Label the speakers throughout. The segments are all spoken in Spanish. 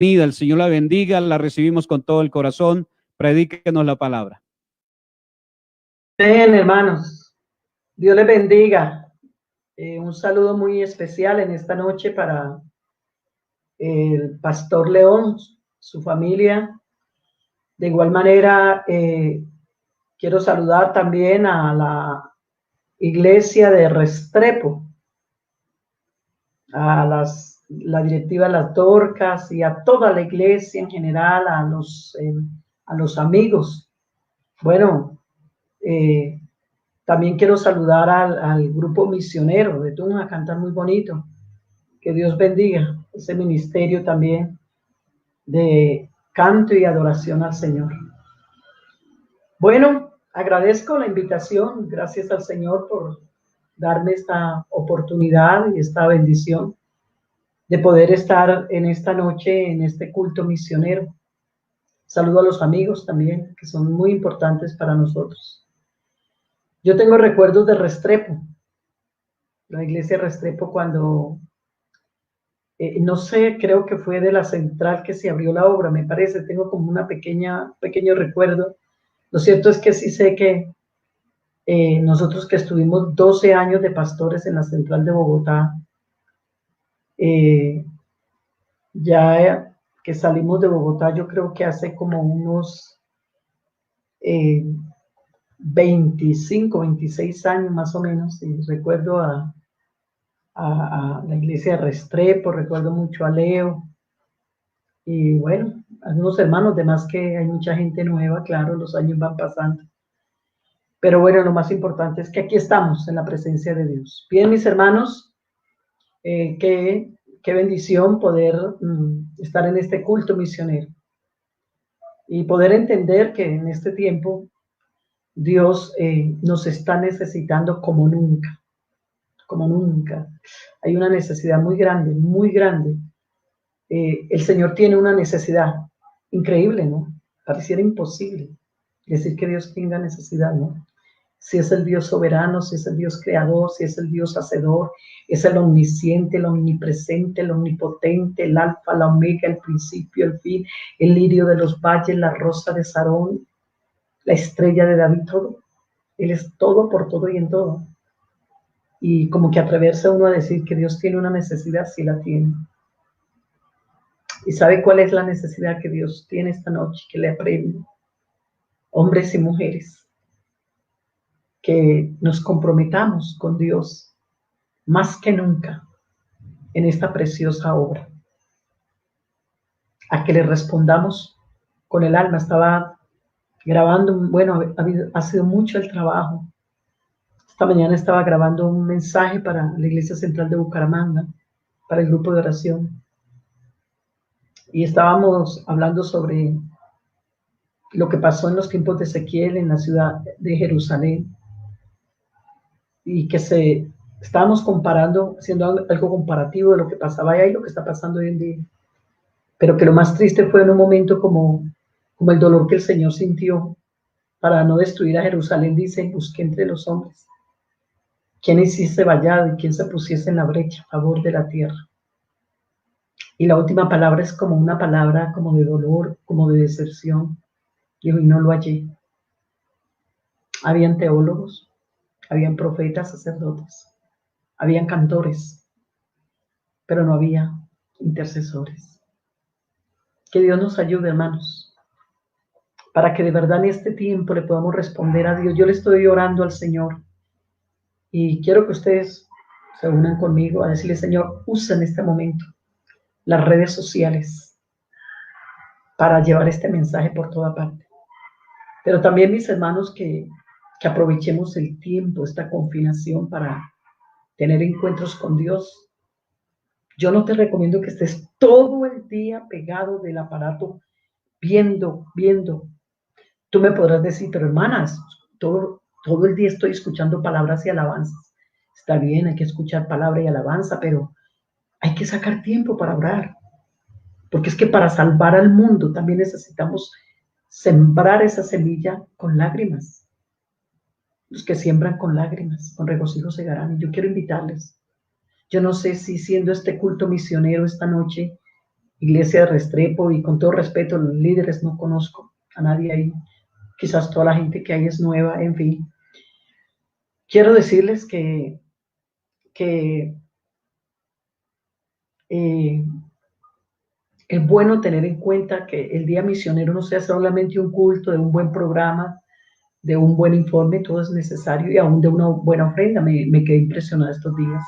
Speaker 1: El Señor la bendiga, la recibimos con todo el corazón. Predíquenos la palabra.
Speaker 2: Amén, hermanos. Dios les bendiga. Un saludo muy especial en esta noche para el pastor León, su familia. De igual manera, quiero saludar también a la iglesia de Restrepo, a la directiva de las Dorcas y a toda la iglesia en general, a los amigos. Bueno, también quiero saludar al grupo misionero de Tunja, cantan muy bonito. Que Dios bendiga ese ministerio también de canto y adoración al Señor. Bueno, agradezco la invitación, gracias al Señor por darme esta oportunidad y esta bendición de poder estar en esta noche en este culto misionero. Saludo a los amigos también, que son muy importantes para nosotros. Yo tengo recuerdos de Restrepo, la iglesia de Restrepo, cuando, no sé, creo que fue de la central que se abrió la obra, me parece, tengo como pequeño recuerdo. Lo cierto es que sí sé que nosotros que estuvimos 12 años de pastores en la central de Bogotá, ya que salimos de Bogotá, yo creo que hace como unos 25, 26 años más o menos, y recuerdo a la iglesia de Restrepo, recuerdo mucho a Leo, y bueno, algunos hermanos, además que hay mucha gente nueva, claro, los años van pasando. Pero bueno, lo más importante es que aquí estamos en la presencia de Dios. Bien, mis hermanos, qué bendición poder estar en este culto misionero y poder entender que en este tiempo Dios nos está necesitando como nunca, como nunca. Hay una necesidad muy grande, muy grande. El Señor tiene una necesidad increíble, ¿no? Pareciera imposible decir que Dios tenga necesidad, ¿no? Si es el Dios soberano, si es el Dios creador, si es el Dios hacedor, es el omnisciente, el omnipresente, el omnipotente, el alfa, la omega, el principio, el fin, el lirio de los valles, la rosa de Sarón, la estrella de David, todo. Él es todo por todo y en todo. Y como que atreverse uno a decir que Dios tiene una necesidad, sí la tiene. ¿Y sabe cuál es la necesidad que Dios tiene esta noche, que le apremia? Hombres y mujeres, que nos comprometamos con Dios más que nunca en esta preciosa obra, a que le respondamos con el alma. Estaba grabando, bueno, ha sido mucho el trabajo. Esta mañana estaba grabando un mensaje para la Iglesia Central de Bucaramanga, para el grupo de oración, y estábamos hablando sobre lo que pasó en los tiempos de Ezequiel en la ciudad de Jerusalén, y que estábamos comparando, haciendo algo comparativo de lo que pasaba allá y lo que está pasando hoy en día. Pero que lo más triste fue en un momento como el dolor que el Señor sintió para no destruir a Jerusalén. Dice: busqué entre los hombres quién hiciese vallado y quién se pusiese en la brecha a favor de la tierra. Y la última palabra es como una palabra como de dolor, como de decepción. Y hoy no lo hallé. Habían teólogos, habían profetas, sacerdotes, habían cantores, pero no había intercesores. Que Dios nos ayude, hermanos, para que de verdad en este tiempo le podamos responder a Dios. Yo le estoy orando al Señor y quiero que ustedes se unan conmigo a decirle: Señor, usa en este momento las redes sociales para llevar este mensaje por toda parte. Pero también, mis hermanos, que aprovechemos el tiempo, esta confinación, para tener encuentros con Dios. Yo no te recomiendo que estés todo el día pegado del aparato viendo. Tú me podrás decir: pero hermanas, todo el día estoy escuchando palabras y alabanzas. Está bien, hay que escuchar palabra y alabanza, pero hay que sacar tiempo para orar. Porque es que para salvar al mundo también necesitamos sembrar esa semilla con lágrimas. Los que siembran con lágrimas, con regocijo segarán. Y yo quiero invitarles. Yo no sé si, siendo este culto misionero esta noche, Iglesia de Restrepo, y con todo respeto, los líderes, no conozco a nadie ahí. Quizás toda la gente que hay es nueva, en fin. Quiero decirles que es bueno tener en cuenta que el Día Misionero no sea solamente un culto de un buen programa, de un buen informe, todo es necesario, y aún de una buena ofrenda. Me quedé impresionada estos días.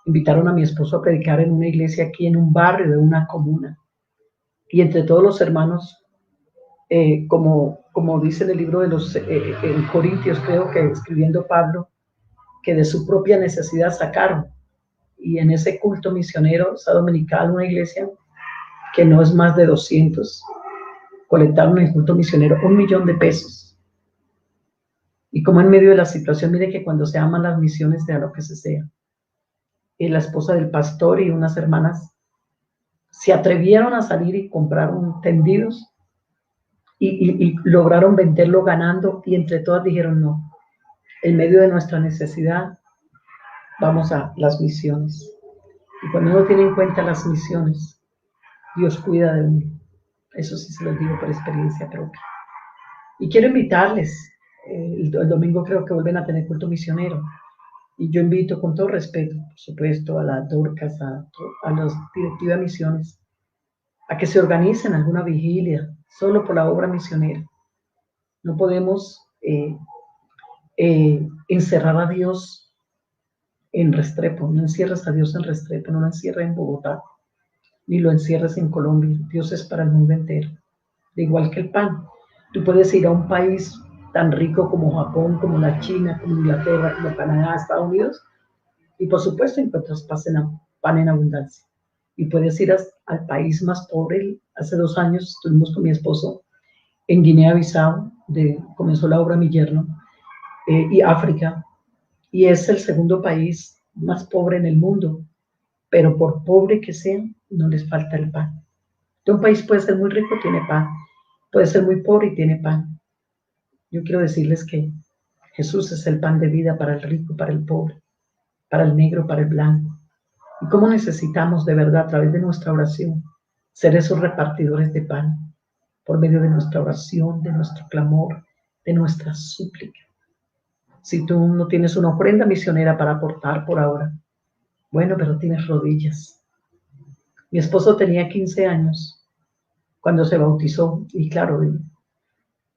Speaker 2: Invitaron a mi esposo a predicar en una iglesia aquí en un barrio de una comuna. Y entre todos los hermanos, como dice en el libro de los en Corintios, creo que escribiendo Pablo, que de su propia necesidad sacaron. Y en ese culto misionero, esa dominical, una iglesia que no es más de 200, colectaron en el culto misionero 1.000.000 de pesos. Y como en medio de la situación, mire que cuando se aman las misiones, sea lo que se sea. Y la esposa del pastor y unas hermanas se atrevieron a salir y compraron tendidos y lograron venderlo ganando, y entre todas dijeron no, en medio de nuestra necesidad vamos a las misiones. Y cuando uno tiene en cuenta las misiones, Dios cuida de uno. Eso sí se los digo por experiencia propia. Y quiero invitarles, el domingo creo que vuelven a tener culto misionero. Y yo invito con todo respeto, por supuesto, a las Dorcas, a las directivas de misiones, a que se organicen alguna vigilia, solo por la obra misionera. No podemos encerrar a Dios en Restrepo. No encierres a Dios en Restrepo, no lo encierres en Bogotá, ni lo encierres en Colombia. Dios es para el mundo entero, de igual que el pan. Tú puedes ir a un país tan rico como Japón, como la China, como Inglaterra, como Canadá, Estados Unidos, y por supuesto encuentras pan en abundancia. Y puedes ir al país más pobre. Hace 2 años estuvimos con mi esposo en Guinea-Bissau, comenzó la obra mi yerno, y África, y es el segundo país más pobre en el mundo, pero por pobre que sea, no les falta el pan. Un país puede ser muy rico, tiene pan, puede ser muy pobre y tiene pan. Yo quiero decirles que Jesús es el pan de vida para el rico, para el pobre, para el negro, para el blanco. Y cómo necesitamos de verdad, a través de nuestra oración, ser esos repartidores de pan, por medio de nuestra oración, de nuestro clamor, de nuestra súplica. Si tú no tienes una ofrenda misionera para aportar por ahora, bueno, pero tienes rodillas. Mi esposo tenía 15 años cuando se bautizó, y claro,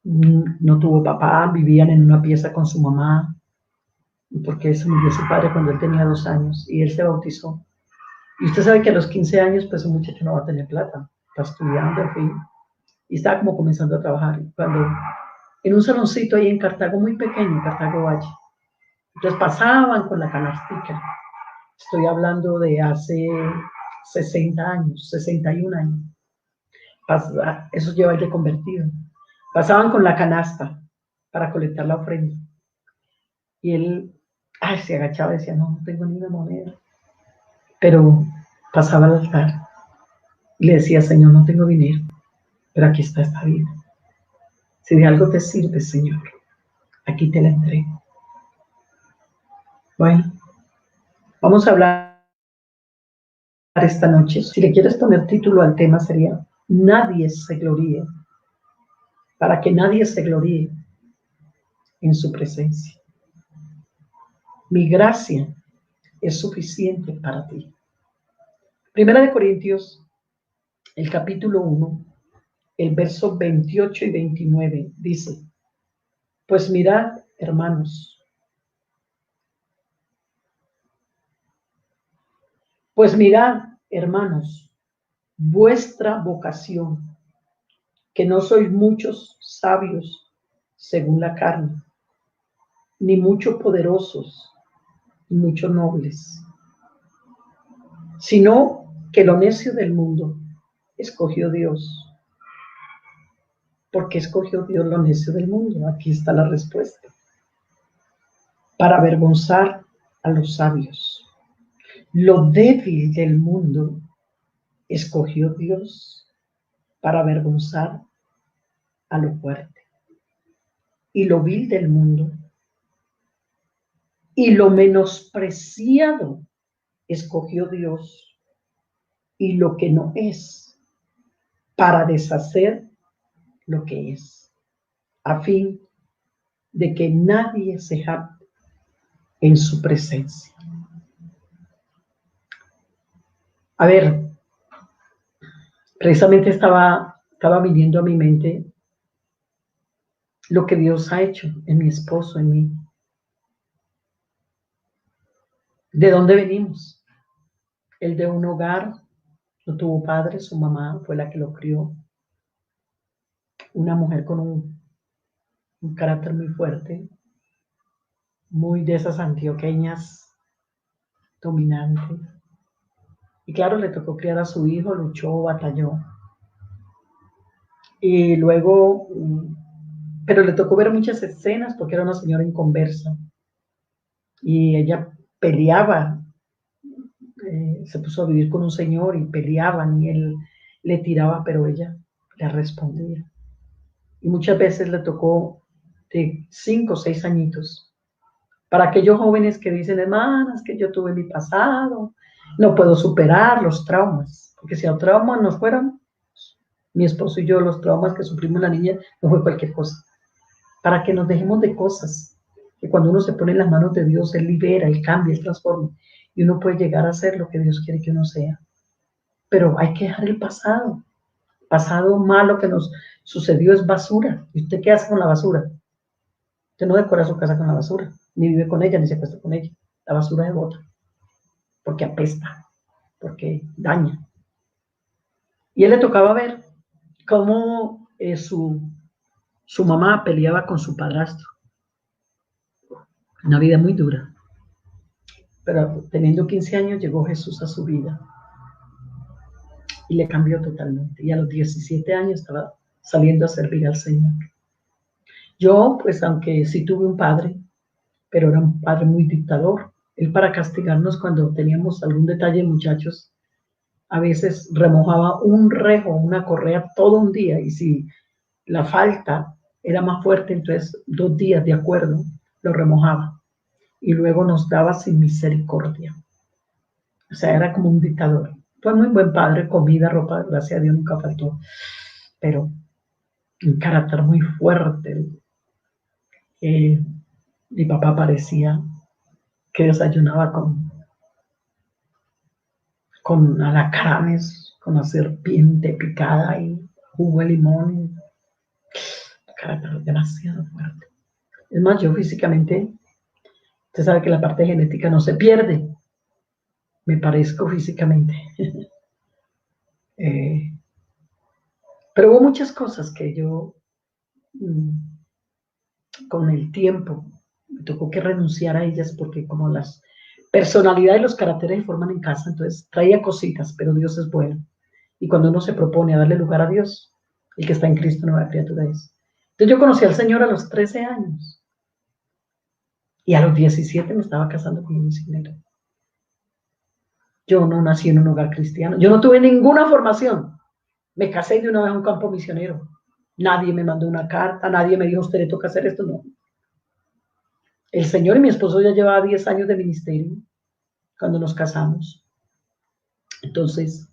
Speaker 2: no tuvo papá, vivían en una pieza con su mamá, porque se murió su padre cuando él tenía 2 años, y él se bautizó. Y usted sabe que a los 15 años, pues un muchacho no va a tener plata, está estudiando, en fin, y estaba como comenzando a trabajar. Cuando en un saloncito ahí en Cartago, muy pequeño, en Cartago Valle, entonces pasaban con la canastica. Estoy hablando de hace 60 años, 61 años. Eso lleva el de convertido. Pasaban con la canasta para colectar la ofrenda. Y él se agachaba y decía, no, no tengo ni una moneda. Pero pasaba al altar y le decía, Señor, no tengo dinero, pero aquí está esta vida. Si de algo te sirve, Señor, aquí te la entrego. Bueno, vamos a hablar esta noche. Si le quieres poner título al tema sería Nadie se gloríe, para que nadie se gloríe en su presencia. Mi gracia es suficiente para ti. Primera de Corintios, el capítulo 1, el verso 28 y 29 dice, pues mirad, hermanos, vuestra vocación, que no sois muchos sabios según la carne, ni muchos poderosos, ni muchos nobles, sino que lo necio del mundo escogió Dios. ¿Por qué escogió Dios lo necio del mundo? Aquí está la respuesta. Para avergonzar a los sabios. Lo débil del mundo escogió Dios para avergonzar a lo fuerte. Y lo vil del mundo y lo menospreciado escogió Dios, y lo que no es, para deshacer lo que es, a fin de que nadie se jacte en su presencia. A ver, precisamente estaba viniendo a mi mente lo que Dios ha hecho en mi esposo, en mí. ¿De dónde venimos? Él de un hogar, no tuvo padre, su mamá fue la que lo crió. Una mujer con un carácter muy fuerte, muy de esas antioqueñas, dominante. Y claro, le tocó criar a su hijo, luchó, batalló. Y luego, pero le tocó ver muchas escenas porque era una señora inconversa. Y ella peleaba, se puso a vivir con un señor y peleaban y él le tiraba, pero ella le respondía. Y muchas veces le tocó de 5 o 6 añitos. Para aquellos jóvenes que dicen, hermanas, que yo tuve mi pasado, no puedo superar los traumas, porque si los traumas nos fueran, mi esposo y yo, los traumas que sufrimos la niña, no fue cualquier cosa. Para que nos dejemos de cosas, que cuando uno se pone en las manos de Dios, Él libera, Él cambia, Él transforma, y uno puede llegar a ser lo que Dios quiere que uno sea. Pero hay que dejar el pasado. El pasado malo que nos sucedió es basura. ¿Y usted qué hace con la basura? Usted no decora su casa con la basura, ni vive con ella, ni se acuesta con ella. La basura se bota, porque apesta, porque daña. Y él le tocaba ver cómo su mamá peleaba con su padrastro. Una vida muy dura. Pero teniendo 15 años llegó Jesús a su vida y le cambió totalmente. Y a los 17 años estaba saliendo a servir al Señor. Yo, pues aunque sí tuve un padre, pero era un padre muy dictador. Él para castigarnos cuando teníamos algún detalle, muchachos, a veces remojaba un rejo, una correa todo un día y si la falta era más fuerte, entonces 2 días de acuerdo lo remojaba y luego nos daba sin misericordia. O sea, era como un dictador. Fue muy buen padre, comida, ropa, gracias a Dios nunca faltó, pero un carácter muy fuerte. Mi papá parecía que desayunaba con alacranes, con la serpiente picada y jugo de limón. Un carácter demasiado fuerte. Es más, yo físicamente, usted sabe que la parte genética no se pierde. Me parezco físicamente. Pero hubo muchas cosas que yo, con el tiempo, me tocó que renunciar a ellas porque como las personalidades y los caracteres se forman en casa, entonces traía cositas, pero Dios es bueno. Y cuando uno se propone a darle lugar a Dios, el que está en Cristo nueva criatura es. Entonces yo conocí al Señor a los 13 años y a los 17 me estaba casando con un misionero. Yo no nací en un hogar cristiano, yo no tuve ninguna formación. Me casé de una vez en un campo misionero. Nadie me mandó una carta, nadie me dijo, usted le toca hacer esto, no. El Señor y mi esposo ya llevaba 10 años de ministerio cuando nos casamos. Entonces,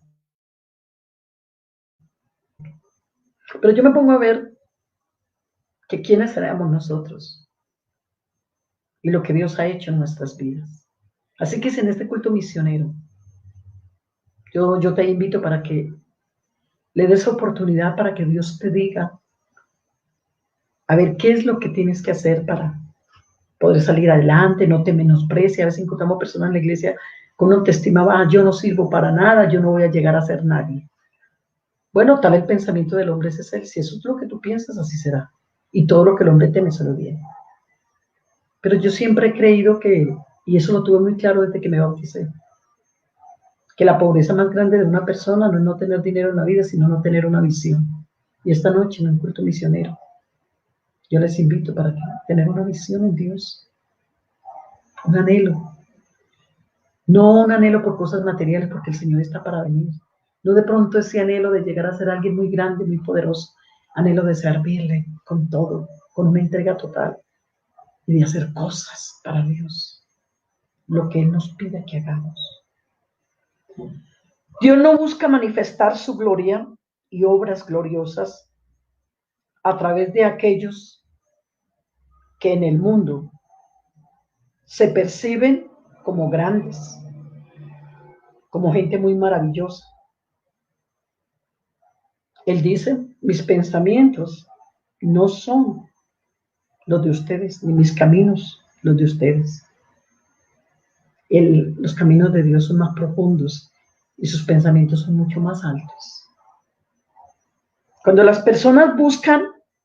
Speaker 2: pero yo me pongo a ver que quiénes éramos nosotros y lo que Dios ha hecho en nuestras vidas. Así que si en este culto misionero, yo te invito para que le des oportunidad para que Dios te diga, a ver, qué es lo que tienes que hacer para poder salir adelante, no te menosprecies. A veces encontramos personas en la iglesia con una autoestima baja, yo no sirvo para nada, yo no voy a llegar a ser nadie. Bueno, tal el pensamiento del hombre es ese, si eso es lo que tú piensas, así será. Y todo lo que el hombre teme se lo viene. Pero yo siempre he creído que, y eso lo tuve muy claro desde que me bauticé, que la pobreza más grande de una persona no es no tener dinero en la vida, sino no tener una visión. Y esta noche en un culto misionero, yo les invito para tener una visión en Dios, un anhelo. No un anhelo por cosas materiales, porque el Señor está para venir. No de pronto ese anhelo de llegar a ser alguien muy grande, muy poderoso. Anhelo de servirle con todo, con una entrega total y de hacer cosas para Dios. Lo que Él nos pide que hagamos. Dios no busca manifestar su gloria y obras gloriosas a través de aquellos que en el mundo se perciben como grandes, como gente muy maravillosa. Él dice, mis pensamientos no son los de ustedes, ni mis caminos los de ustedes. Los caminos de Dios son más profundos y sus pensamientos son mucho más altos. Cuando las personas buscan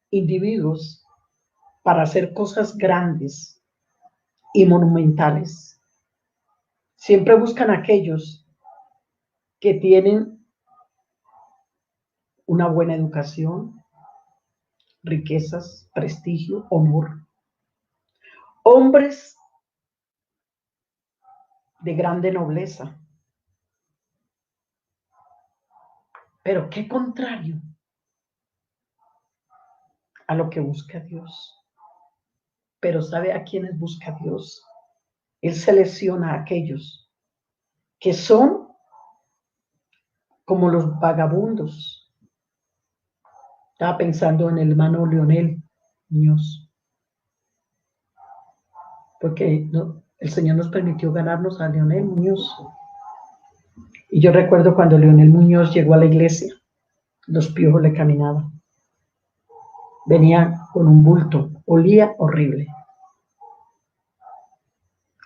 Speaker 2: individuos para hacer cosas grandes y monumentales, siempre buscan aquellos que tienen una buena educación, riquezas, prestigio, honor. Hombres de grande nobleza. Pero qué contrario a lo que busca Dios. Pero ¿sabe a quiénes busca Dios? Él selecciona a aquellos que son como los vagabundos. Estaba pensando en el hermano Leonel Muñoz, porque el Señor nos permitió ganarnos a Leonel Muñoz. Y yo recuerdo cuando Leonel Muñoz llegó a la iglesia, los piojos le caminaban. Venía con un bulto, olía horrible.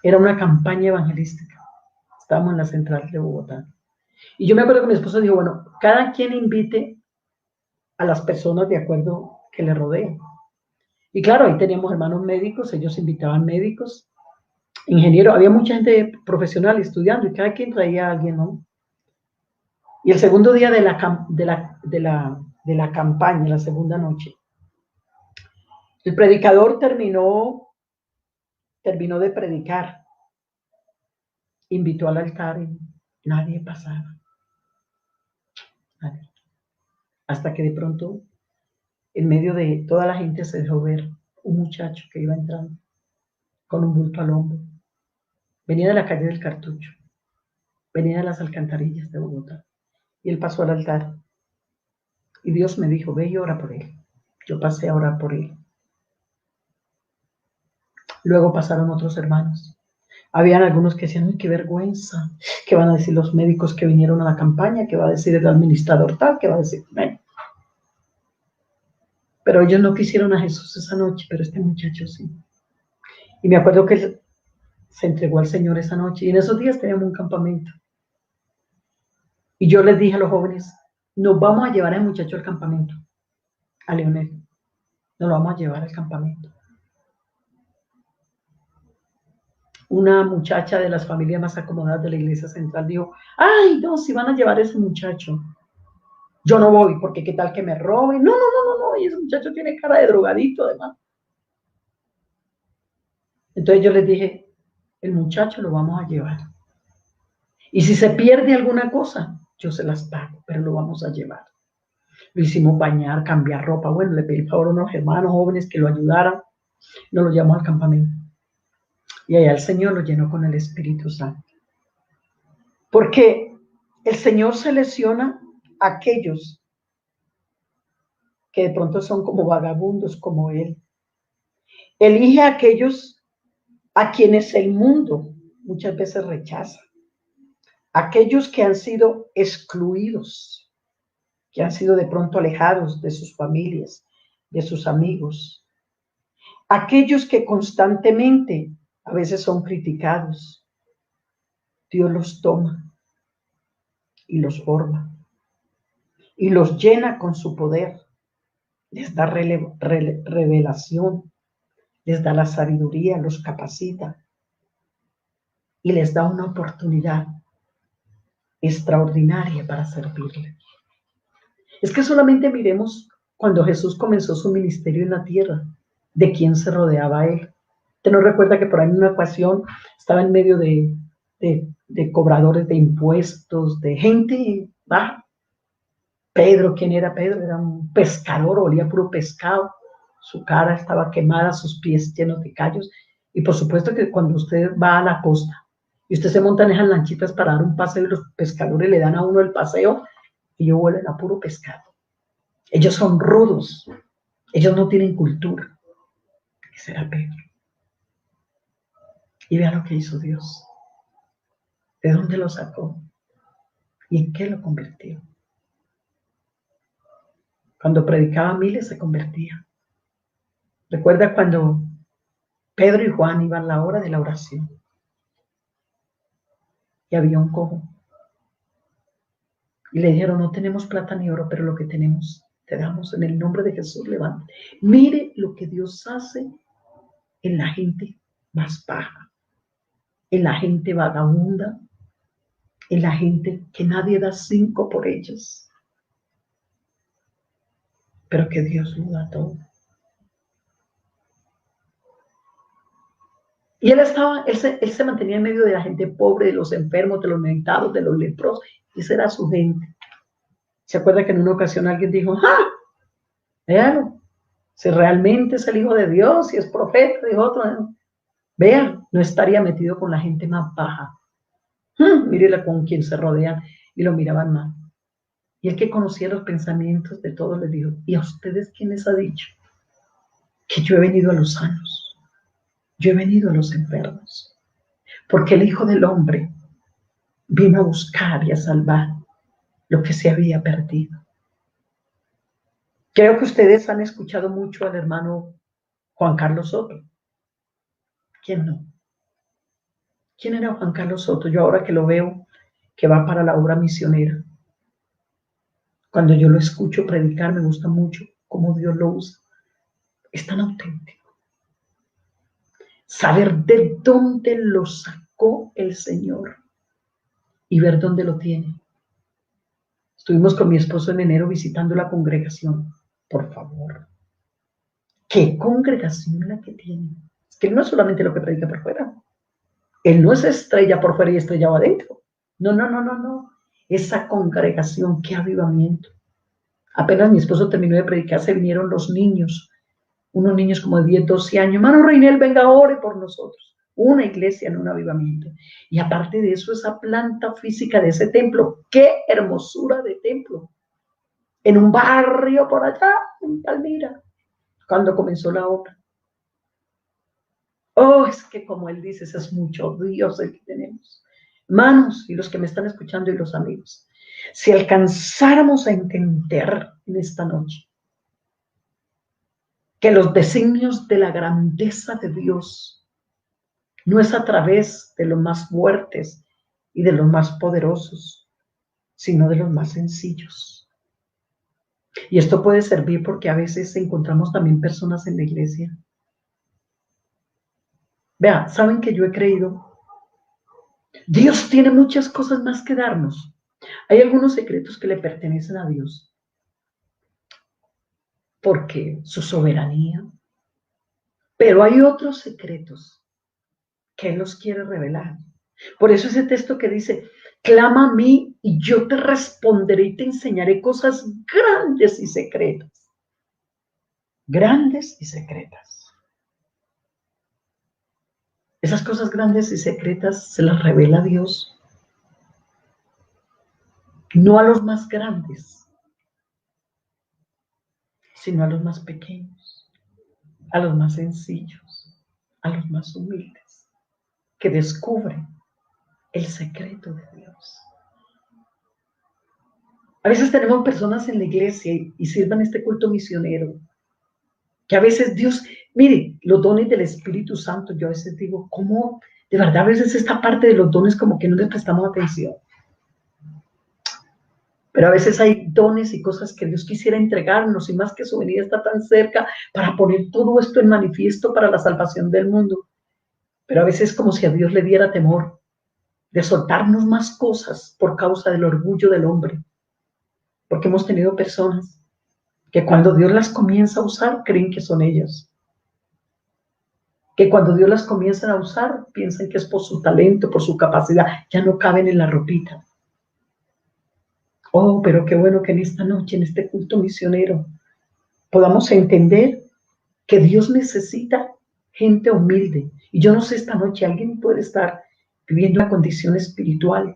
Speaker 2: Era una campaña evangelística. Estábamos en la central de Bogotá. Y yo me acuerdo que mi esposa dijo, bueno, cada quien invite a las personas de acuerdo que le rodean. Y claro, ahí teníamos hermanos médicos, ellos invitaban médicos, ingenieros, había mucha gente profesional estudiando y cada quien traía a alguien, ¿no? Y el segundo día de la campaña, la segunda noche, el predicador terminó de predicar, invitó al altar y nadie pasaba. Nadie. Hasta que de pronto, en medio de toda la gente, se dejó ver un muchacho que iba entrando con un bulto al hombro. Venía de la calle del Cartucho, venía de las alcantarillas de Bogotá. Y él pasó al altar. Y Dios me dijo, ve y ora por él. Yo pasé a orar por él. Luego pasaron otros hermanos. Habían algunos que decían, uy, qué vergüenza. ¿Qué van a decir los médicos que vinieron a la campaña? ¿Qué va a decir el administrador tal? ¿Qué va a decir? Bueno. Pero ellos no quisieron a Jesús esa noche, pero este muchacho sí. Y me acuerdo que él se entregó al Señor esa noche. Y en esos días teníamos un campamento. Y yo les dije a los jóvenes, nos vamos a llevar al muchacho al campamento, a Leonel. Nos lo vamos a llevar al campamento. Una muchacha de las familias más acomodadas de la iglesia central dijo, ay, no, si van a llevar a ese muchacho, yo no voy, porque qué tal que me roben. No, y ese muchacho tiene cara de drogadito además. Entonces yo les dije, el muchacho lo vamos a llevar. Y si se pierde alguna cosa, yo se las pago, pero lo vamos a llevar. Lo hicimos bañar, cambiar ropa. Bueno, le pedí favor a unos hermanos jóvenes que lo ayudaran. Nos lo llevamos al campamento. Y allá el Señor lo llenó con el Espíritu Santo. Porque el Señor selecciona a aquellos que de pronto son como vagabundos, como Él. Elige a aquellos a quienes el mundo muchas veces rechaza. Aquellos que han sido excluidos, que han sido de pronto alejados de sus familias, de sus amigos. Aquellos que constantemente a veces son criticados. Dios los toma y los forma y los llena con su poder. Les da revelación, les da la sabiduría, los capacita y les da una oportunidad extraordinaria para servirle. Es que solamente miremos cuando Jesús comenzó su ministerio en la tierra, de quién se rodeaba él. ¿Usted no recuerda que por ahí en una ocasión estaba en medio de cobradores de impuestos, de gente baja? Pedro, ¿quién era Pedro? Era un pescador, olía puro pescado, su cara estaba quemada, sus pies llenos de callos. Y por supuesto que cuando usted va a la costa y usted se monta en esas lanchitas para dar un paseo y los pescadores le dan a uno el paseo y ellos huelen a puro pescado. Ellos son rudos. Ellos no tienen cultura. Ese era Pedro. Y vean lo que hizo Dios. ¿De dónde lo sacó? ¿Y en qué lo convirtió? Cuando predicaba a miles se convertía. Recuerda cuando Pedro y Juan iban a la hora de la oración y había un cojo. Y le dijeron, no tenemos plata ni oro, pero lo que tenemos te damos en el nombre de Jesús, levanta. Mire lo que Dios hace en la gente más baja, en la gente vagabunda, en la gente que nadie da 5 por ellos, pero que Dios lo da todo. Y él se mantenía en medio de la gente pobre, de los enfermos, de los necesitados, de los leprosos. Esa era su gente. ¿Se acuerda que en una ocasión alguien dijo, ¡ah! Véanlo, si realmente es el Hijo de Dios, si es profeta, dijo otro, vean, no estaría metido con la gente más baja. Mírela con quien se rodean y lo miraban mal. Y el que conocía los pensamientos de todos les dijo, ¿y a ustedes quién les ha dicho? Que yo he venido a los sanos, yo he venido a los enfermos, porque el Hijo del Hombre vino a buscar y a salvar lo que se había perdido. Creo que ustedes han escuchado mucho al hermano Juan Carlos Soto. ¿Quién no? ¿Quién era Juan Carlos Soto? Yo ahora que lo veo, que va para la obra misionera, cuando yo lo escucho predicar, me gusta mucho cómo Dios lo usa. Es tan auténtico. Saber de dónde lo sacó el Señor y ver dónde lo tiene. Estuvimos con mi esposo en enero visitando la congregación. Por favor, ¿qué congregación la que tiene? Es que él no es solamente lo que predica por fuera. Él no es estrella por fuera y estrellado adentro. No. Esa congregación, qué avivamiento. Apenas mi esposo terminó de predicar, se vinieron los niños, unos niños como de 10, 12 años. Hermano Reinel, venga, ore por nosotros. Una iglesia en un avivamiento. Y aparte de eso, esa planta física de ese templo, qué hermosura de templo. En un barrio por allá, en Palmira, cuando comenzó la obra. Oh, es que como él dice, ese es mucho Dios el que tenemos. Hermanos, y los que me están escuchando y los amigos, si alcanzáramos a entender en esta noche que los designios de la grandeza de Dios no es a través de los más fuertes y de los más poderosos, sino de los más sencillos. Y esto puede servir porque a veces encontramos también personas en la iglesia. Vean, ¿saben que yo he creído? Dios tiene muchas cosas más que darnos. Hay algunos secretos que le pertenecen a Dios. Porque su soberanía. Pero hay otros secretos que Él nos quiere revelar. Por eso ese texto que dice, clama a mí y yo te responderé y te enseñaré cosas grandes y secretas. Grandes y secretas. Esas cosas grandes y secretas se las revela Dios. No a los más grandes, sino a los más pequeños, a los más sencillos, a los más humildes, que descubren el secreto de Dios. A veces tenemos personas en la iglesia y sirvan este culto misionero, que a veces Dios, mire, los dones del Espíritu Santo, yo a veces digo, ¿cómo? De verdad, a veces esta parte de los dones como que no le prestamos atención. Pero a veces hay dones y cosas que Dios quisiera entregarnos, y más que su venida está tan cerca, para poner todo esto en manifiesto para la salvación del mundo. Pero a veces es como si a Dios le diera temor de soltarnos más cosas por causa del orgullo del hombre. Porque hemos tenido personas que cuando Dios las comienza a usar, creen que son ellas. Que cuando Dios las comienza a usar, piensan que es por su talento, por su capacidad, ya no caben en la ropita. Oh, pero qué bueno que en esta noche, en este culto misionero, podamos entender que Dios necesita gente humilde. Y yo no sé, esta noche alguien puede estar viviendo una condición espiritual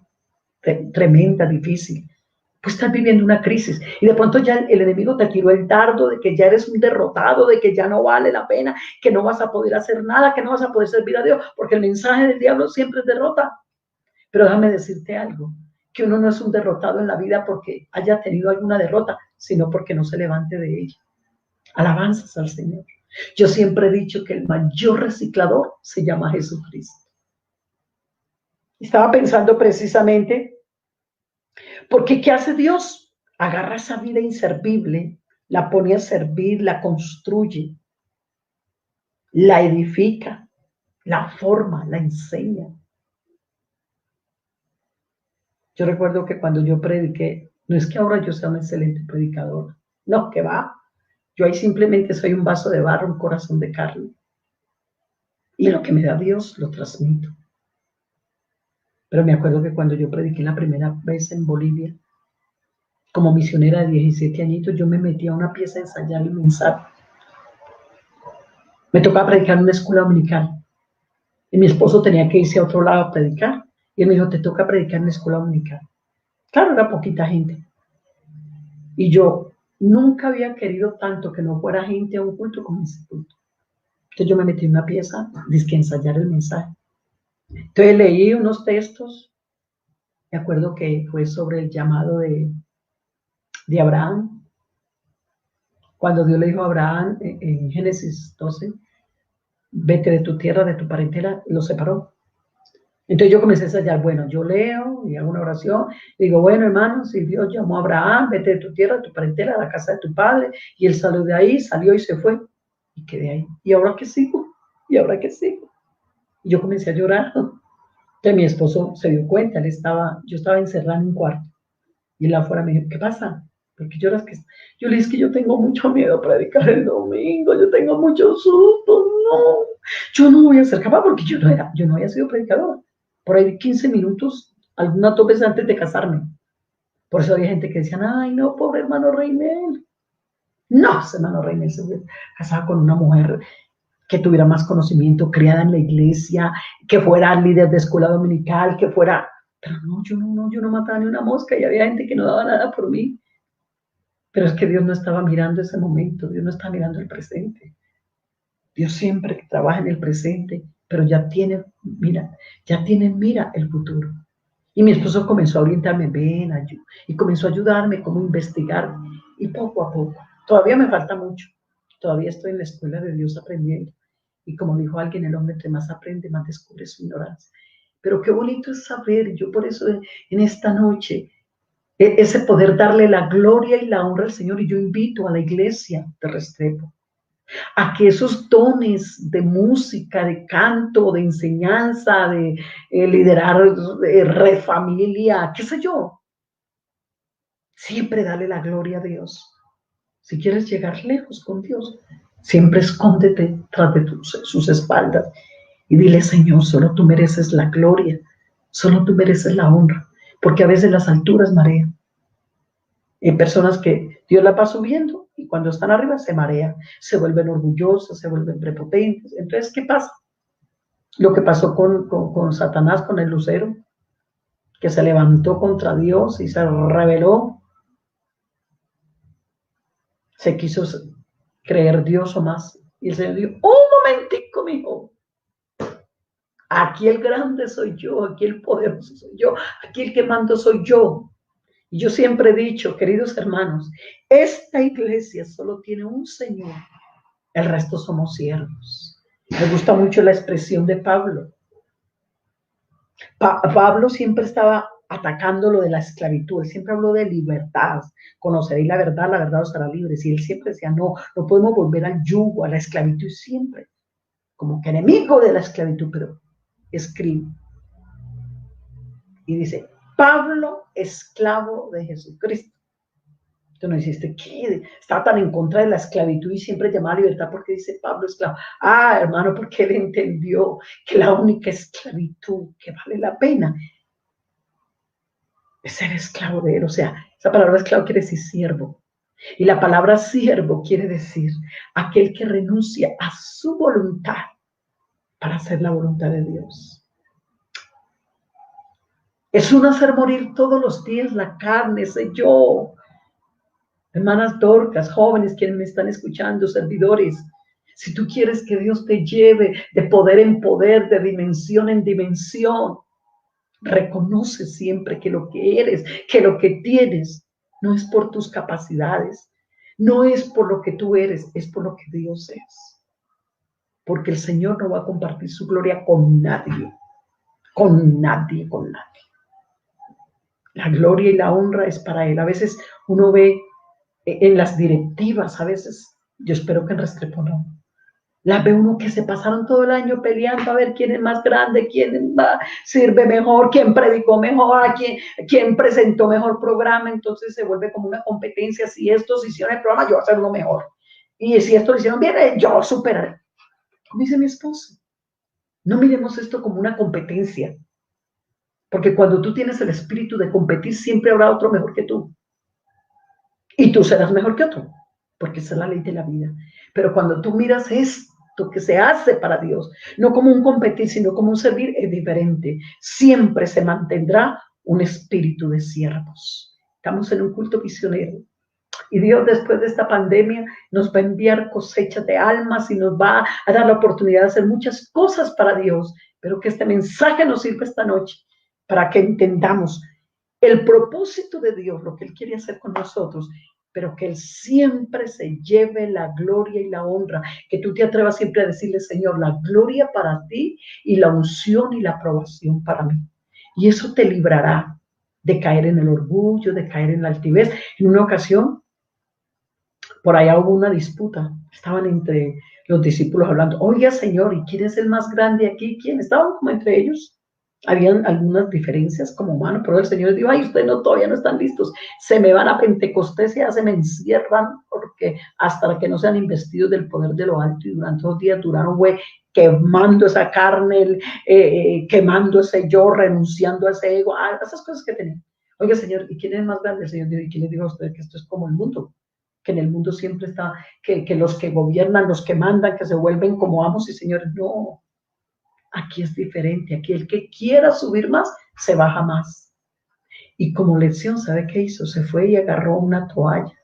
Speaker 2: tremenda, difícil, pues estás viviendo una crisis y de pronto ya el enemigo te tiró el dardo de que ya eres un derrotado, de que ya no vale la pena, que no vas a poder hacer nada, que no vas a poder servir a Dios, porque el mensaje del diablo siempre es derrota. Pero déjame decirte algo, que uno no es un derrotado en la vida porque haya tenido alguna derrota, sino porque no se levante de ella. Alabanzas al Señor. Yo siempre he dicho que el mayor reciclador se llama Jesucristo. Estaba pensando precisamente, porque ¿qué hace Dios? Agarra esa vida inservible, la pone a servir, la construye, la edifica, la forma, la enseña. Yo recuerdo que cuando yo prediqué, no es que ahora yo sea un excelente predicador, no, que va. Yo ahí simplemente soy un vaso de barro, un corazón de carne. Y lo que me da Dios lo transmito. Pero me acuerdo que cuando yo prediqué la primera vez en Bolivia, como misionera de 17 añitos, yo me metí a una pieza a ensayar el mensaje. Me tocaba predicar en una escuela dominical. Y mi esposo tenía que irse a otro lado a predicar. Y él me dijo, te toca predicar en la escuela dominical. Claro, era poquita gente. Y yo nunca había querido tanto que no fuera gente a un culto como ese culto. Entonces yo me metí en una pieza, dizque ensayar el mensaje. Entonces leí unos textos. Me acuerdo que fue sobre el llamado de Abraham. Cuando Dios le dijo a Abraham en Génesis 12, vete de tu tierra, de tu parentela, lo separó. Entonces yo comencé a ensayar, bueno, yo leo y hago una oración, y digo, bueno, hermano, si Dios llamó a Abraham, vete de tu tierra, de tu parentela, a la casa de tu padre, y él salió de ahí, salió y se fue, y quedé ahí. ¿Y ahora qué sigo? ¿Y ahora qué sigo? Y yo comencé a llorar. Entonces mi esposo se dio cuenta, yo estaba encerrada en un cuarto, y él afuera me dijo, ¿qué pasa? ¿Por qué lloras? Yo le dije, es que yo tengo mucho miedo a predicar el domingo, yo tengo mucho susto, no, yo no voy a ser capaz porque yo no había sido predicadora. Por ahí 15 minutos, algunas 2 veces antes de casarme. Por eso había gente que decían, ay, no, pobre hermano Reinel. No, ese hermano Reinel se hubiera casado con una mujer que tuviera más conocimiento, criada en la iglesia, que fuera líder de escuela dominical, que fuera... Pero no, yo no mataba ni una mosca y había gente que no daba nada por mí. Pero es que Dios no estaba mirando ese momento, Dios no está mirando el presente. Dios siempre trabaja en el presente, pero ya tiene mira el futuro. Y mi esposo comenzó a orientarme, y comenzó a ayudarme cómo investigar, y poco a poco. Todavía me falta mucho, todavía estoy en la escuela de Dios aprendiendo. Y como dijo alguien, el hombre entre más aprende, más descubre su ignorancia. Pero qué bonito es saber, yo por eso en esta noche, ese poder darle la gloria y la honra al Señor, y yo invito a la iglesia de Restrepo a que esos dones de música, de canto, de enseñanza, de liderar red familia, qué sé yo, siempre dale la gloria a Dios. Si quieres llegar lejos con Dios, siempre escóndete tras de sus espaldas y dile, Señor, solo tú mereces la gloria, solo tú mereces la honra, porque a veces las alturas marean. Hay personas que Dios la va subiendo y cuando están arriba se marean, se vuelven orgullosas, se vuelven prepotentes. Entonces, ¿qué pasa? Lo que pasó con Satanás, con el lucero, que se levantó contra Dios y se rebeló, se quiso creer Dios o más. Y el Señor dijo, un momentico, mijo. Aquí el grande soy yo, aquí el poderoso soy yo, aquí el que mando soy yo. Y yo siempre he dicho, queridos hermanos, esta iglesia solo tiene un Señor, el resto somos siervos. Me gusta mucho la expresión de Pablo. Pablo siempre estaba atacando lo de la esclavitud, él siempre habló de libertad, conoceréis la verdad os hará libres, y él siempre decía, no podemos volver al yugo, a la esclavitud, siempre, como que enemigo de la esclavitud, pero escribe. Y dice, Pablo, esclavo de Jesucristo. Tú no dijiste, ¿qué? Estaba tan en contra de la esclavitud y siempre llamaba a libertad porque dice Pablo esclavo. Ah, hermano, porque él entendió que la única esclavitud que vale la pena es ser esclavo de él. O sea, esa palabra esclavo quiere decir siervo. Y la palabra siervo quiere decir aquel que renuncia a su voluntad para hacer la voluntad de Dios. Es un hacer morir todos los días la carne, ese yo. Hermanas Dorcas, jóvenes, quienes me están escuchando, servidores, si tú quieres que Dios te lleve de poder en poder, de dimensión en dimensión, reconoce siempre que lo que eres, que lo que tienes, no es por tus capacidades, no es por lo que tú eres, es por lo que Dios es. Porque el Señor no va a compartir su gloria con nadie, con nadie, con nadie. La gloria y la honra es para Él. A veces uno ve en las directivas, a veces, yo espero que en Restrepo no, las ve uno que se pasaron todo el año peleando a ver quién es más grande, quién sirve mejor, quién predicó mejor, quién presentó mejor programa. Entonces se vuelve como una competencia. Si estos hicieron el programa, yo voy a hacer uno mejor. Y si estos lo hicieron bien, yo superaré. Como dice mi esposo, no miremos esto como una competencia. Porque cuando tú tienes el espíritu de competir, siempre habrá otro mejor que tú. Y tú serás mejor que otro, porque esa es la ley de la vida. Pero cuando tú miras esto que se hace para Dios, no como un competir, sino como un servir, es diferente. Siempre se mantendrá un espíritu de siervos. Estamos en un culto misionero. Y Dios, después de esta pandemia, nos va a enviar cosechas de almas y nos va a dar la oportunidad de hacer muchas cosas para Dios. Pero que este mensaje nos sirva esta noche para que entendamos el propósito de Dios, lo que Él quiere hacer con nosotros, pero que Él siempre se lleve la gloria y la honra, que tú te atrevas siempre a decirle, Señor, la gloria para ti y la unción y la aprobación para mí. Y eso te librará de caer en el orgullo, de caer en la altivez. En una ocasión, por allá hubo una disputa, estaban entre los discípulos hablando, oiga, Señor, ¿y quién es el más grande aquí? ¿Quién? Estaban como entre ellos. Habían algunas diferencias como humanos, pero el Señor dijo, ay, ustedes no, todavía no están listos, se me van a Pentecostés y ya se me encierran, porque hasta que no sean investidos del poder de lo alto, y durante 2 días duraron, güey, quemando esa carne, quemando ese yo, renunciando a ese ego, a esas cosas que tenían. Oiga, Señor, ¿y quién es más grande? El Señor dijo, ¿y quién les dijo a ustedes que esto es como el mundo? Que en el mundo siempre está, que los que gobiernan, los que mandan, que se vuelven como amos y señores, no. Aquí es diferente, aquí el que quiera subir más, se baja más. Y como lección, ¿sabe qué hizo? Se fue y agarró una toalla,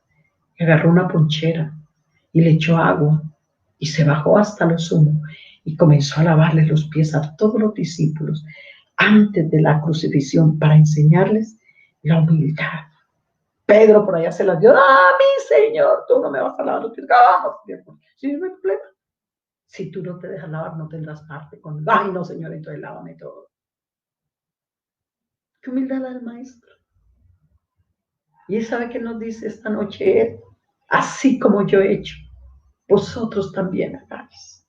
Speaker 2: agarró una ponchera y le echó agua y se bajó hasta lo sumo y comenzó a lavarle los pies a todos los discípulos antes de la crucifixión para enseñarles la humildad. Pedro por allá se las dio, mi Señor, tú no me vas a lavar los pies, sí, no hay problema. Si tú no te dejas lavar, no tendrás parte con, ay, no, Señor, entonces lávame todo. Qué humildad al Maestro. Y él sabe que nos dice esta noche, él, así como yo he hecho, vosotros también hagáis.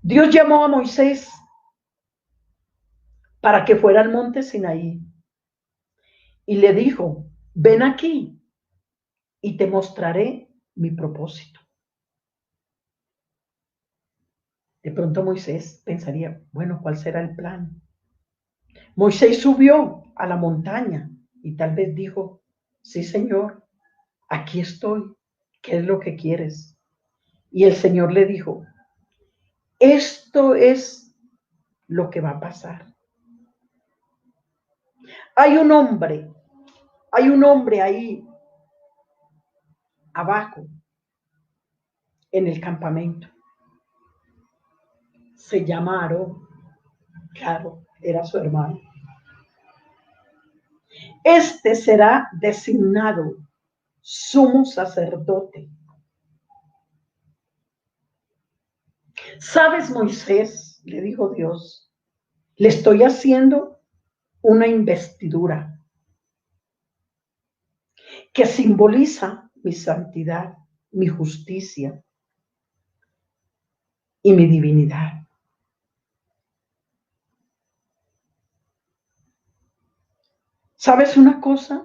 Speaker 2: Dios llamó a Moisés para que fuera al monte Sinaí y le dijo, ven aquí y te mostraré mi propósito. De pronto Moisés pensaría, bueno, ¿cuál será el plan? Moisés subió a la montaña y tal vez dijo, sí, Señor, aquí estoy, ¿qué es lo que quieres? Y el Señor le dijo, esto es lo que va a pasar. Hay un hombre ahí abajo en el campamento. Se llama Aarón. Claro, era su hermano. Este será designado sumo sacerdote. ¿Sabes, Moisés? Le dijo Dios, le estoy haciendo una investidura que simboliza mi santidad, mi justicia y mi divinidad. ¿Sabes una cosa?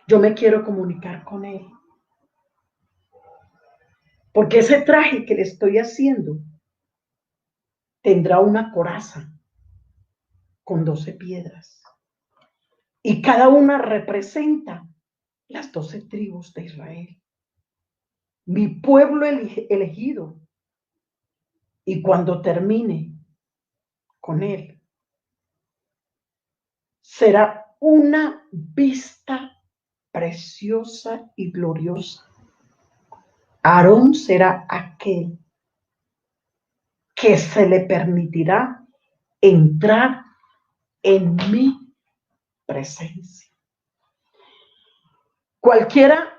Speaker 2: Yo me quiero comunicar con él. Porque ese traje que le estoy haciendo tendrá una coraza con 12 piedras. Y cada una representa las 12 tribus de Israel. Mi pueblo elegido. Y cuando termine con él, será una vista preciosa y gloriosa. Aarón será aquel que se le permitirá entrar en mi presencia. Cualquiera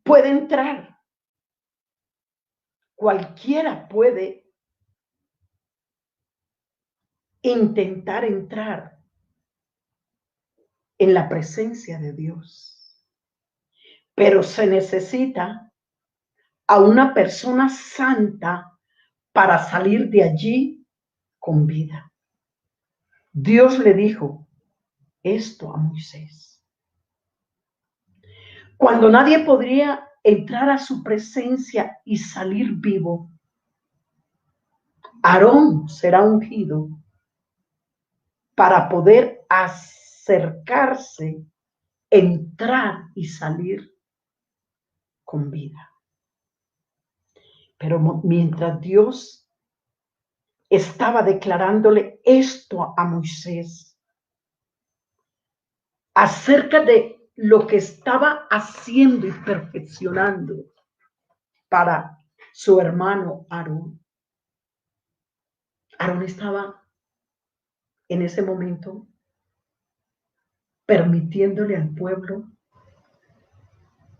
Speaker 2: puede entrar, cualquiera puede intentar entrar en la presencia de Dios, pero se necesita a una persona santa para salir de allí con vida. Dios le dijo esto a Moisés. Cuando nadie podría entrar a su presencia y salir vivo, Aarón será ungido para poder acercarse, entrar y salir con vida. Pero mientras Dios estaba declarándole esto a Moisés acerca de lo que estaba haciendo y perfeccionando para su hermano Aarón. Aarón estaba en ese momento permitiéndole al pueblo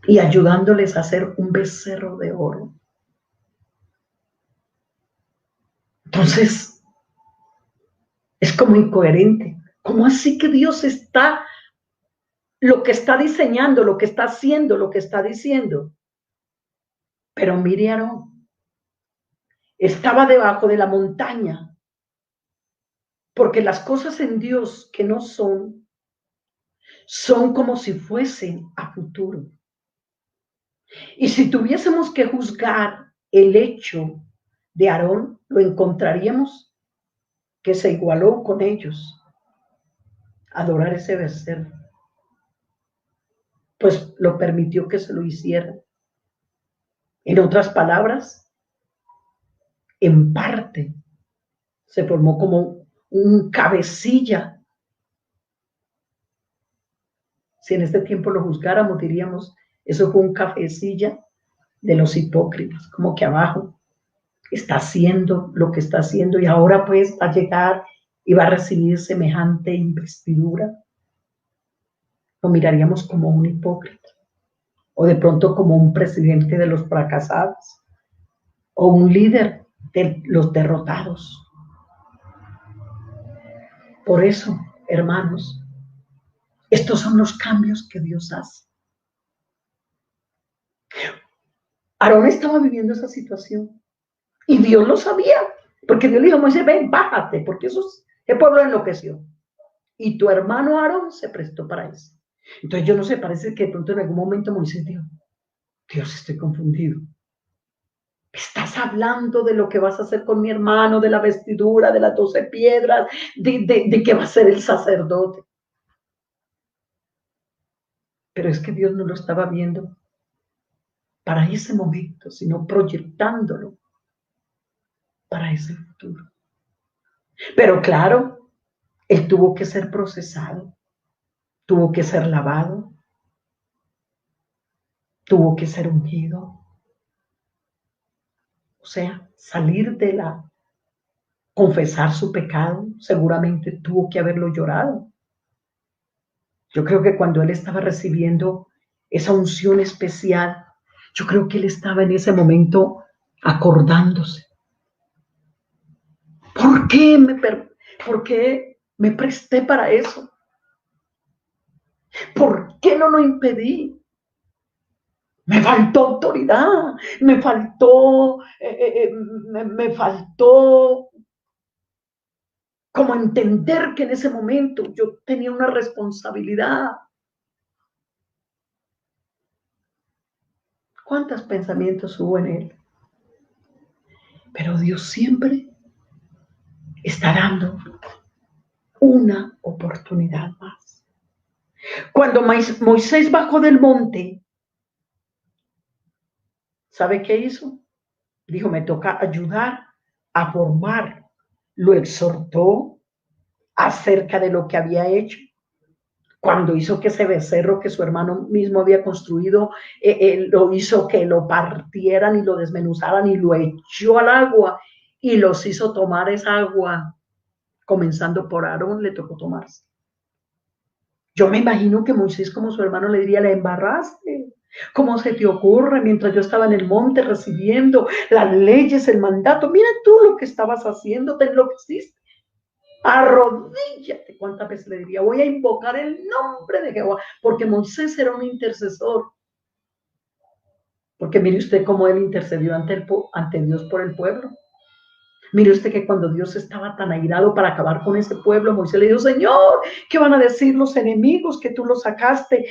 Speaker 2: y ayudándoles a hacer un becerro de oro. Entonces, es como incoherente. ¿Cómo así que Dios está, lo que está diseñando, lo que está haciendo, lo que está diciendo? Pero mire, Aarón estaba debajo de la montaña, porque las cosas en Dios que no son como si fuesen a futuro. Y si tuviésemos que juzgar el hecho de Aarón, lo encontraríamos que se igualó con ellos a adorar ese becerro, pues lo permitió que se lo hicieran. En otras palabras, en parte se formó como un cabecilla. Si en este tiempo lo juzgáramos, diríamos, eso fue un cabecilla de los hipócritas, como que abajo está haciendo lo que está haciendo y ahora pues va a llegar y va a recibir semejante investidura. Lo miraríamos como un hipócrita, o de pronto como un presidente de los fracasados, o un líder de los derrotados. Por eso, hermanos, estos son los cambios que Dios hace. Aarón estaba viviendo esa situación y Dios lo sabía, porque Dios le dijo a Moisés, ven, bájate, porque el pueblo enloqueció. Y tu hermano Aarón se prestó para eso. Entonces yo no sé, parece que de pronto en algún momento Moisés dijo, Dios, estoy confundido. Estás hablando de lo que vas a hacer con mi hermano, de la vestidura, de las 12 piedras, de que va a ser el sacerdote. Pero es que Dios no lo estaba viendo para ese momento, sino proyectándolo para ese futuro. Pero claro, él tuvo que ser procesado, tuvo que ser lavado, tuvo que ser ungido. O sea, salir de confesar su pecado, seguramente tuvo que haberlo llorado. Yo creo que cuando él estaba recibiendo esa unción especial, yo creo que él estaba en ese momento acordándose. ¿Por qué me presté para eso? ¿Por qué no lo impedí? Me faltó autoridad, me faltó como entender que en ese momento yo tenía una responsabilidad. ¿Cuántos pensamientos hubo en él? Pero Dios siempre está dando una oportunidad más. Cuando Moisés bajó del monte, ¿sabe qué hizo? Dijo, me toca ayudar a formar. Lo exhortó acerca de lo que había hecho. Cuando hizo que ese becerro que su hermano mismo había construido, lo hizo que lo partieran y lo desmenuzaran y lo echó al agua y los hizo tomar esa agua, comenzando por Aarón, le tocó tomarse. Yo me imagino que Moisés, como su hermano, le diría, le embarraste. ¿Cómo se te ocurre mientras yo estaba en el monte recibiendo las leyes, el mandato? Mira tú lo que estabas haciendo, te enloqueciste. Arrodíllate. ¿Cuántas veces le diría? Voy a invocar el nombre de Jehová, porque Moisés era un intercesor. Porque mire usted cómo él intercedió ante Dios por el pueblo. Mire usted que cuando Dios estaba tan airado para acabar con ese pueblo, Moisés le dijo, Señor, ¿qué van a decir los enemigos que tú los sacaste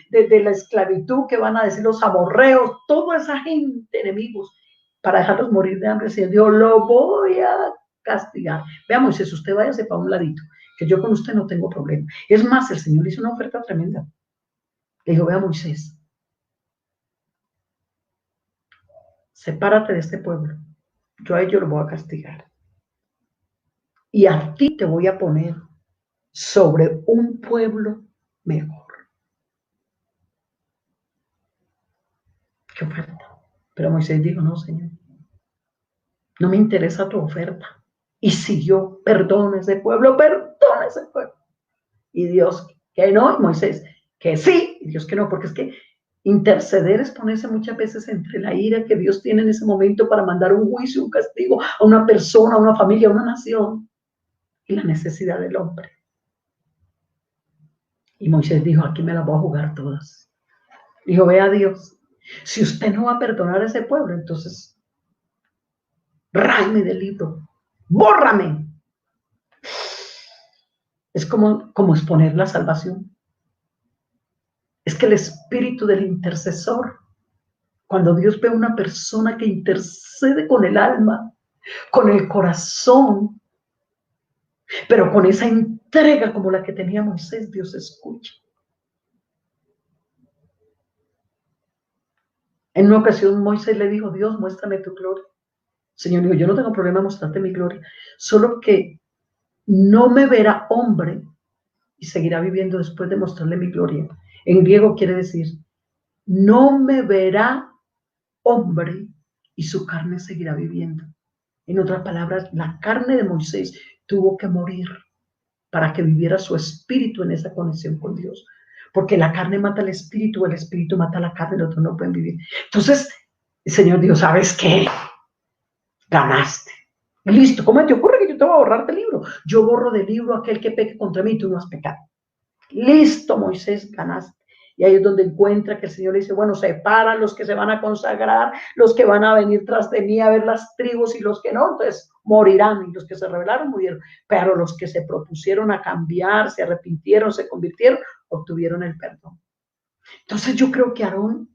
Speaker 2: de la esclavitud? ¿Qué van a decir los amorreos? Toda esa gente, enemigos, para dejarlos morir de hambre. Señor Dios, lo voy a castigar. Vea, Moisés, usted váyase para un ladito, que yo con usted no tengo problema. Es más, el Señor hizo una oferta tremenda. Le dijo, vea, Moisés, sepárate de este pueblo. Yo a ellos lo voy a castigar. Y a ti te voy a poner sobre un pueblo mejor. ¿Qué oferta? Pero Moisés dijo, no, Señor, no me interesa tu oferta. Y siguió, perdona ese pueblo, perdona ese pueblo. Y Dios, que no, y Moisés, que sí, y Dios que no, porque es que interceder es ponerse muchas veces entre la ira que Dios tiene en ese momento para mandar un juicio, un castigo a una persona, a una familia, a una nación, y la necesidad del hombre. Y Moisés dijo, aquí me las voy a jugar todas. Dijo, vea Dios, si usted no va a perdonar a ese pueblo, entonces ráeme del libro, bórrame. Es como exponer la salvación. Es que el espíritu del intercesor, cuando Dios ve a una persona que intercede con el alma, con el corazón, pero con esa entrega como la que tenía Moisés, Dios escucha. En una ocasión Moisés le dijo, Dios, muéstrame tu gloria. Señor dijo, yo no tengo problema en mostrarte mi gloria, solo que no me verá hombre y seguirá viviendo después de mostrarle mi gloria. En griego quiere decir, no me verá hombre y su carne seguirá viviendo. En otras palabras, la carne de Moisés tuvo que morir para que viviera su espíritu en esa conexión con Dios. Porque la carne mata al espíritu, el espíritu mata a la carne, los dos no pueden vivir. Entonces, el Señor dijo, ¿sabes qué? Ganaste. Listo, ¿cómo te ocurre que yo te voy a borrar del libro? Yo borro del libro aquel que peque contra mí y tú no has pecado. Listo, Moisés, ganaste. Y ahí es donde encuentra que el Señor le dice, bueno, separa los que se van a consagrar, los que van a venir tras de mí a ver las tribus y los que no, entonces morirán. Y los que se rebelaron murieron. Pero los que se propusieron a cambiar, se arrepintieron, se convirtieron, obtuvieron el perdón. Entonces yo creo que Aarón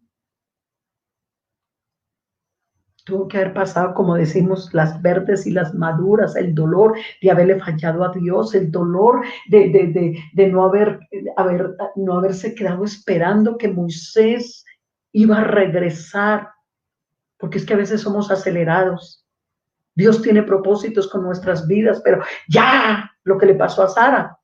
Speaker 2: tuvo que haber pasado, como decimos, las verdes y las maduras, el dolor de haberle fallado a Dios, el dolor de no haberse quedado esperando que Moisés iba a regresar, porque es que a veces somos acelerados. Dios tiene propósitos con nuestras vidas, pero ya lo que le pasó a Sara.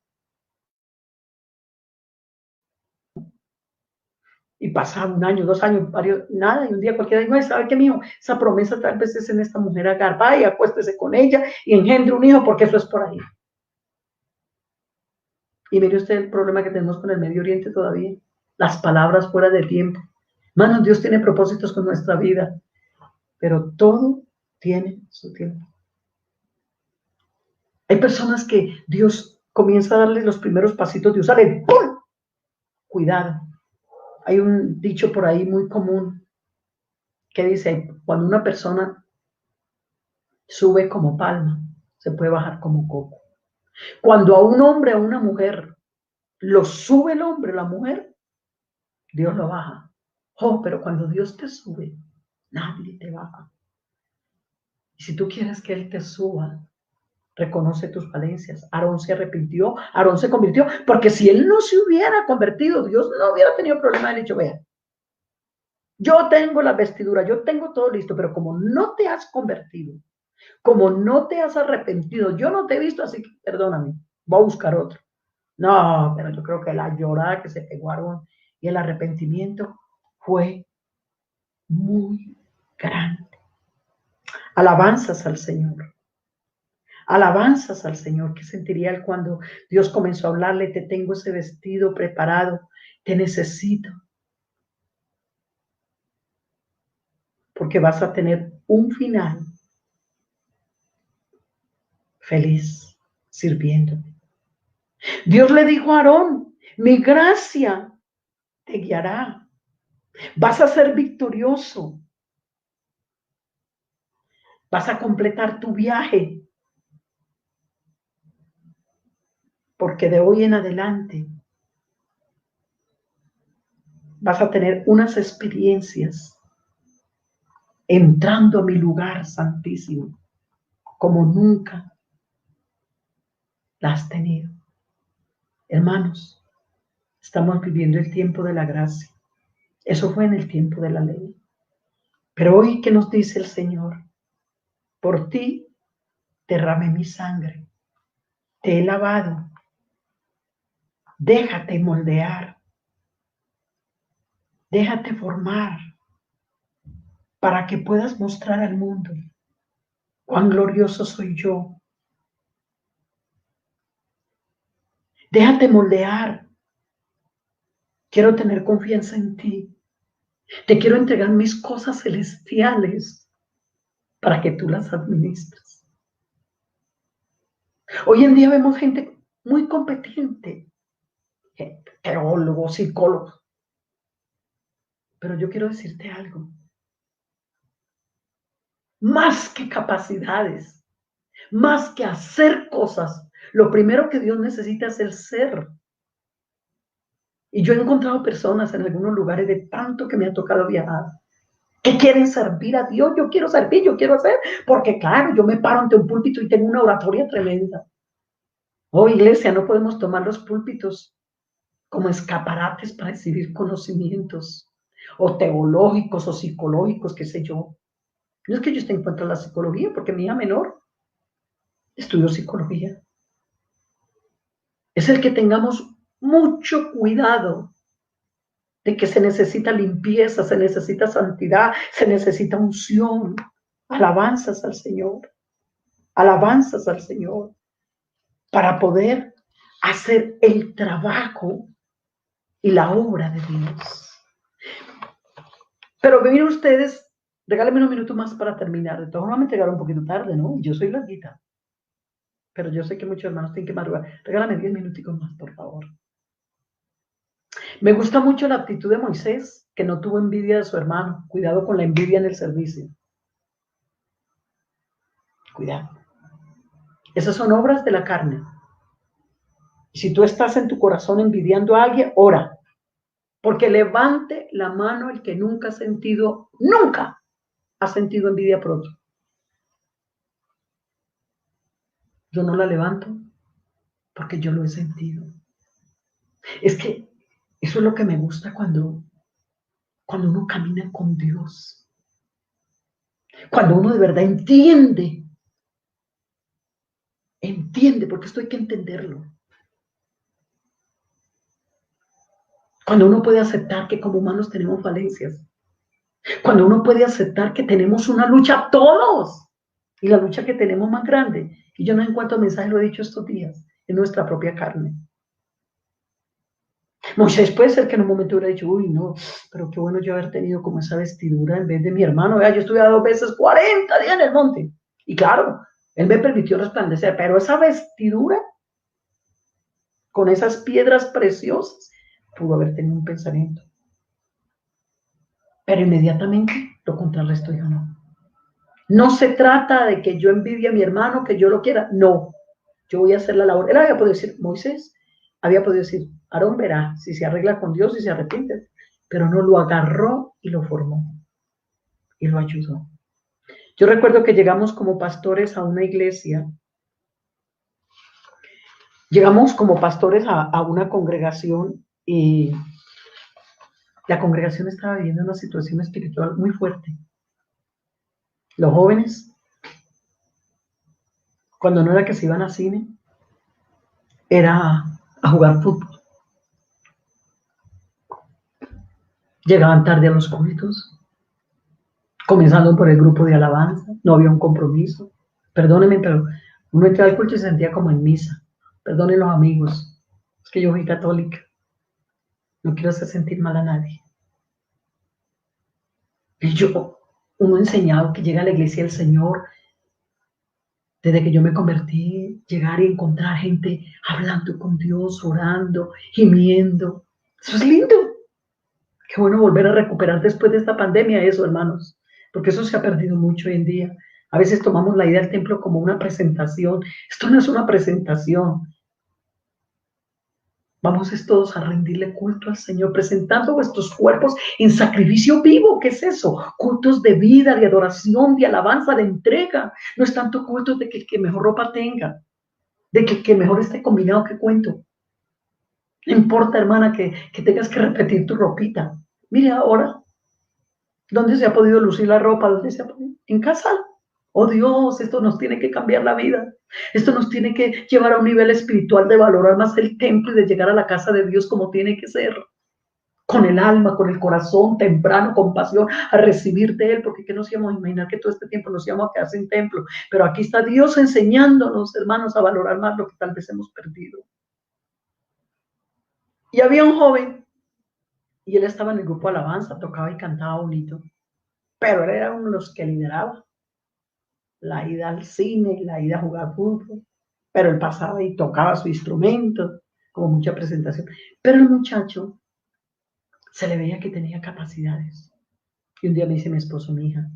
Speaker 2: Y pasaba un año, 2 años, varios, nada, y un día cualquiera dijo, ¿sabe qué, mijo? Esa promesa tal vez es en esta mujer Agar, vaya, acuéstese con ella y engendre un hijo, porque eso es por ahí. Y mire usted el problema que tenemos con el Medio Oriente todavía, las palabras fuera de tiempo. Hermanos, Dios tiene propósitos con nuestra vida, pero todo tiene su tiempo. Hay personas que Dios comienza a darles los primeros pasitos de usarle, ¡pum! Cuidado. Hay un dicho por ahí muy común que dice, cuando una persona sube como palma, se puede bajar como coco. Cuando a un hombre o a una mujer lo sube el hombre o la mujer, Dios lo baja. Oh, pero cuando Dios te sube, nadie te baja. Y si tú quieres que Él te suba, reconoce tus falencias. Aarón se arrepintió, Aarón se convirtió, porque si él no se hubiera convertido, Dios no hubiera tenido problema de dicho, vea, Yo tengo la vestidura, yo tengo todo listo, pero como no te has convertido, como no te has arrepentido, yo no te he visto, así que perdóname, voy a buscar otro. No, pero yo creo que la llorada que se pegó a Aarón y el arrepentimiento fue muy grande. Alabanzas al Señor. Alabanzas al Señor. ¿Qué sentiría él cuando Dios comenzó a hablarle? Te tengo ese vestido preparado, te necesito. Porque vas a tener un final feliz sirviéndome. Dios le dijo a Aarón, mi gracia te guiará. Vas a ser victorioso. Vas a completar tu viaje. Porque de hoy en adelante vas a tener unas experiencias entrando a mi lugar santísimo como nunca las has tenido. Hermanos, estamos viviendo el tiempo de la gracia. Eso fue en el tiempo de la ley. Pero hoy, ¿qué nos dice el Señor? Por ti derramé mi sangre. Te he lavado. Déjate moldear. Déjate formar para que puedas mostrar al mundo cuán glorioso soy yo. Déjate moldear. Quiero tener confianza en ti. Te quiero entregar mis cosas celestiales para que tú las administres. Hoy en día vemos gente muy competente, teólogos, psicólogos. Pero yo quiero decirte algo. Más que capacidades, más que hacer cosas, lo primero que Dios necesita es el ser. Y yo he encontrado personas en algunos lugares de tanto que me ha tocado viajar, que quieren servir a Dios. Yo quiero servir, yo quiero hacer, porque claro, yo me paro ante un púlpito y tengo una oratoria tremenda. Oh, iglesia, no podemos tomar los púlpitos como escaparates para recibir conocimientos, o teológicos, o psicológicos, qué sé yo. No es que yo esté en contra de la psicología, porque mi hija menor estudió psicología. Es el que tengamos mucho cuidado de que se necesita limpieza, se necesita santidad, se necesita unción. Alabanzas al Señor. Alabanzas al Señor. Para poder hacer el trabajo y la obra de Dios. Pero miren ustedes, regálenme unos minutos más para terminar. De todas formas me entregaron un poquito tarde, ¿no? Yo soy larguita. Pero yo sé que muchos hermanos tienen que madrugar. Regálame 10 minuticos más, por favor. Me gusta mucho la actitud de Moisés, que no tuvo envidia de su hermano. Cuidado con la envidia en el servicio. Cuidado. Esas son obras de la carne. Si tú estás en tu corazón envidiando a alguien, ora. Porque levante la mano el que nunca ha sentido envidia por otro. Yo no la levanto porque yo lo he sentido. Es que eso es lo que me gusta cuando uno camina con Dios. Cuando uno de verdad entiende, porque esto hay que entenderlo. Cuando uno puede aceptar que como humanos tenemos falencias. Cuando uno puede aceptar que tenemos una lucha todos. Y la lucha que tenemos más grande, y yo no en cuanto a mensaje lo he dicho estos días, es nuestra propia carne. Moisés puede ser que en un momento hubiera dicho, uy, no, pero qué bueno yo haber tenido como esa vestidura en vez de mi hermano. Vea, yo estuve 2 veces 40 días en el monte. Y claro, él me permitió resplandecer, pero esa vestidura con esas piedras preciosas pudo haber tenido un pensamiento. Pero inmediatamente lo contrarresto yo no. No se trata de que yo envidie a mi hermano, que yo lo quiera. No, yo voy a hacer la labor. Él había podido decir, Moisés, había podido decir, Aarón verá si se arregla con Dios y se arrepiente. Pero no, lo agarró y lo formó y lo ayudó. Yo recuerdo que llegamos como pastores a una iglesia. Llegamos como pastores a una congregación y La congregación estaba viviendo una situación espiritual muy fuerte. Los jóvenes, cuando no era que se iban a cine, era a jugar fútbol. Llegaban tarde a los cultos, comenzando por el grupo de alabanza, no había un compromiso. Perdónenme, pero uno entraba al culto y se sentía como en misa. Perdonen los amigos, es que yo soy católica, no quiero hacer sentir mal a nadie. Y uno enseñado que llega a la iglesia del Señor, desde que yo me convertí, llegar y encontrar gente hablando con Dios, orando, gimiendo. Eso es lindo. Qué bueno volver a recuperar después de esta pandemia eso, hermanos, porque eso se ha perdido mucho hoy en día. A veces tomamos la idea del templo como una presentación. Esto no es una presentación. Vamos todos a rendirle culto al Señor, presentando vuestros cuerpos en sacrificio vivo. ¿Qué es eso? Cultos de vida, de adoración, de alabanza, de entrega. No es tanto cultos de que el que mejor ropa tenga, de que el que mejor esté combinado que cuento. No importa, hermana, que tengas que repetir tu ropita. Mire ahora, ¿dónde se ha podido lucir la ropa? ¿Dónde se ha podido? En casa. Oh Dios, esto nos tiene que cambiar la vida. Esto nos tiene que llevar a un nivel espiritual de valorar más el templo y de llegar a la casa de Dios como tiene que ser. Con el alma, con el corazón, temprano, con pasión, a recibir de Él, porque ¿qué nos íbamos a imaginar que todo este tiempo nos íbamos a quedar sin templo? Pero aquí está Dios enseñándonos, hermanos, a valorar más lo que tal vez hemos perdido. Y había un joven, y él estaba en el grupo de alabanza, tocaba y cantaba bonito, pero él era uno de los que lideraba la ida al cine, la ida a jugar fútbol, pero él pasaba y tocaba su instrumento, como mucha presentación. Pero el muchacho se le veía que tenía capacidades. Y un día me dice mi esposo, mi hija,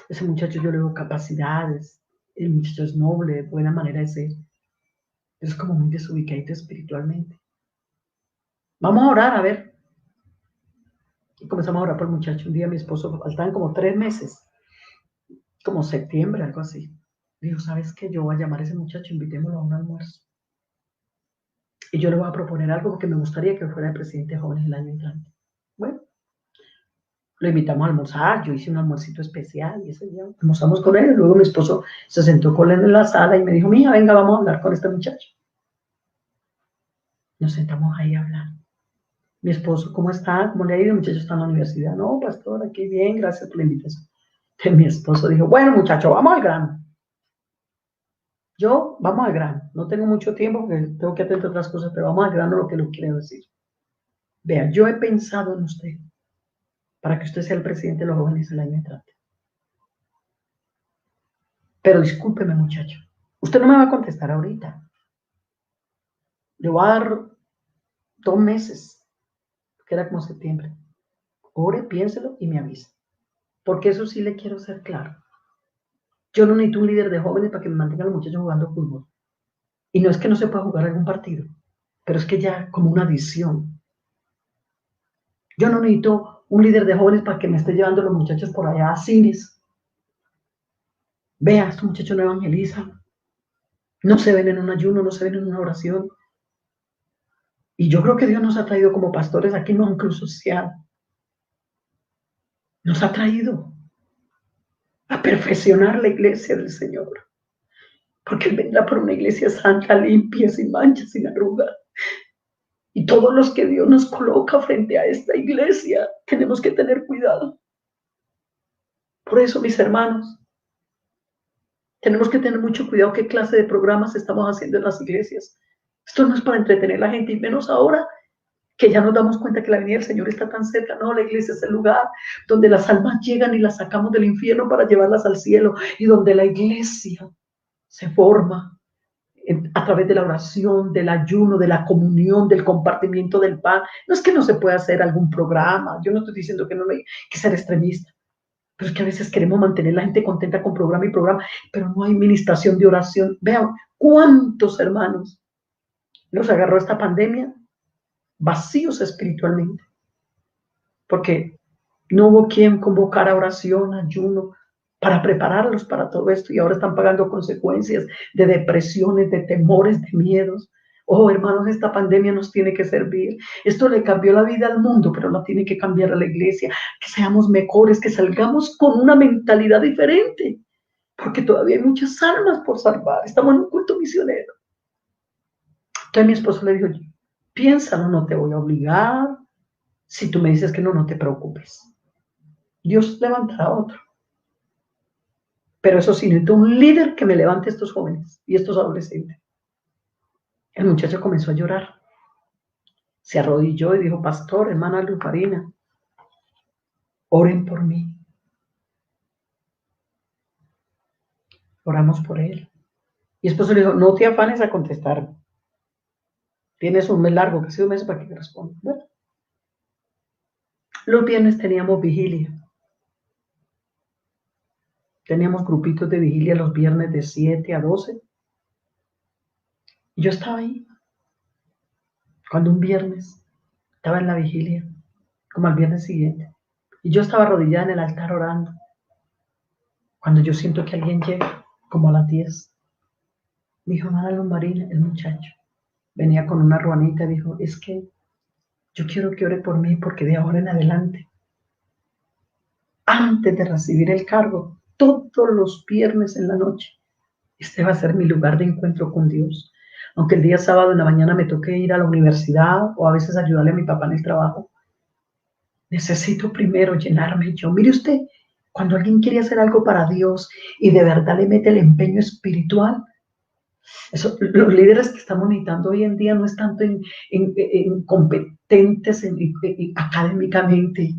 Speaker 2: ese muchacho yo le veo capacidades, el muchacho es noble, buena manera de ser, pero es como muy desubicadito espiritualmente. Vamos a orar, a ver. Y comenzamos a orar por el muchacho. Un día mi esposo, faltaban como 3 meses, como septiembre, algo así. Dijo, ¿sabes qué? Yo voy a llamar a ese muchacho, invitémoslo a un almuerzo. Y yo le voy a proponer algo porque me gustaría que fuera el presidente de jóvenes el año entrante. Bueno, lo invitamos a almorzar, yo hice un almuercito especial y ese día almorzamos con él. Luego mi esposo se sentó con él en la sala y me dijo, mija, venga, vamos a hablar con este muchacho. Nos sentamos ahí a hablar. Mi esposo, ¿cómo está? ¿Cómo le ha ido? El muchacho está en la universidad. No, pastor, aquí bien, gracias por la invitación. Entonces mi esposo dijo, bueno, muchacho, vamos al grano. Vamos al grano. No tengo mucho tiempo porque tengo que atender otras cosas, pero vamos al grano lo que lo quiero decir. Vea, yo he pensado en usted para que usted sea el presidente de los jóvenes el año entrante. Pero discúlpeme, muchacho. Usted no me va a contestar ahorita. Le voy a dar 2 meses, que era como septiembre. Ore, piénselo y me avisa. Porque eso sí le quiero ser claro. Yo no necesito un líder de jóvenes para que me mantengan los muchachos jugando fútbol. Y no es que no se pueda jugar algún partido, pero es que ya como una adición. Yo no necesito un líder de jóvenes para que me esté llevando a los muchachos por allá a cines. Vea, estos muchachos no evangelizan. No se ven en un ayuno, no se ven en una oración. Y yo creo que Dios nos ha traído como pastores aquí, no un club social. Nos ha traído a perfeccionar la iglesia del Señor. Porque Él vendrá por una iglesia santa, limpia, sin mancha, sin arruga. Y todos los que Dios nos coloca frente a esta iglesia, tenemos que tener cuidado. Por eso, mis hermanos, tenemos que tener mucho cuidado qué clase de programas estamos haciendo en las iglesias. Esto no es para entretener a la gente, y menos ahora que ya nos damos cuenta que la venida del Señor está tan cerca. No, la iglesia es el lugar donde las almas llegan y las sacamos del infierno para llevarlas al cielo, y donde la iglesia se forma a través de la oración, del ayuno, de la comunión, del compartimiento del pan. No es que no se pueda hacer algún programa, yo no estoy diciendo que no hay que ser extremista, pero es que a veces queremos mantener a la gente contenta con programa y programa, pero no hay ministración de oración. Vean cuántos hermanos los agarró esta pandemia vacíos espiritualmente, porque no hubo quien convocara a oración, ayuno, para prepararlos para todo esto, y ahora están pagando consecuencias de depresiones, de temores, de miedos, Oh, hermanos, esta pandemia nos tiene que servir. Esto le cambió la vida al mundo, pero la tiene que cambiar a la iglesia. Que seamos mejores, que salgamos con una mentalidad diferente, porque todavía hay muchas almas por salvar. Estamos en un culto misionero. Entonces mi esposo le dijo, piénsalo, no te voy a obligar. Si tú me dices que no, no te preocupes. Dios levantará otro. Pero eso sí, necesito un líder que me levante estos jóvenes y estos adolescentes. El muchacho comenzó a llorar. Se arrodilló y dijo, pastor, hermana Luz Marina, oren por mí. Oramos por él. Y después le dijo, no te afanes a contestar. Tienes un mes largo, casi un mes para que te responda. Bueno, los viernes teníamos vigilia. Teníamos grupitos de vigilia los viernes de 7 a 12. Y yo estaba ahí. Cuando un viernes estaba en la vigilia, como al viernes siguiente. Y yo estaba arrodillada en el altar orando. Cuando yo siento que alguien llega, como a las 10. Me dijo, hermana Luz Marina, el muchacho. Venía con una ruanita y dijo, es que yo quiero que ore por mí porque de ahora en adelante, antes de recibir el cargo, todos los viernes en la noche, este va a ser mi lugar de encuentro con Dios. Aunque el día sábado en la mañana me toque ir a la universidad o a veces ayudarle a mi papá en el trabajo, necesito primero llenarme yo. Mire usted, cuando alguien quiere hacer algo para Dios y de verdad le mete el empeño espiritual, eso, los líderes que estamos necesitando hoy en día no es tanto en competentes académicamente,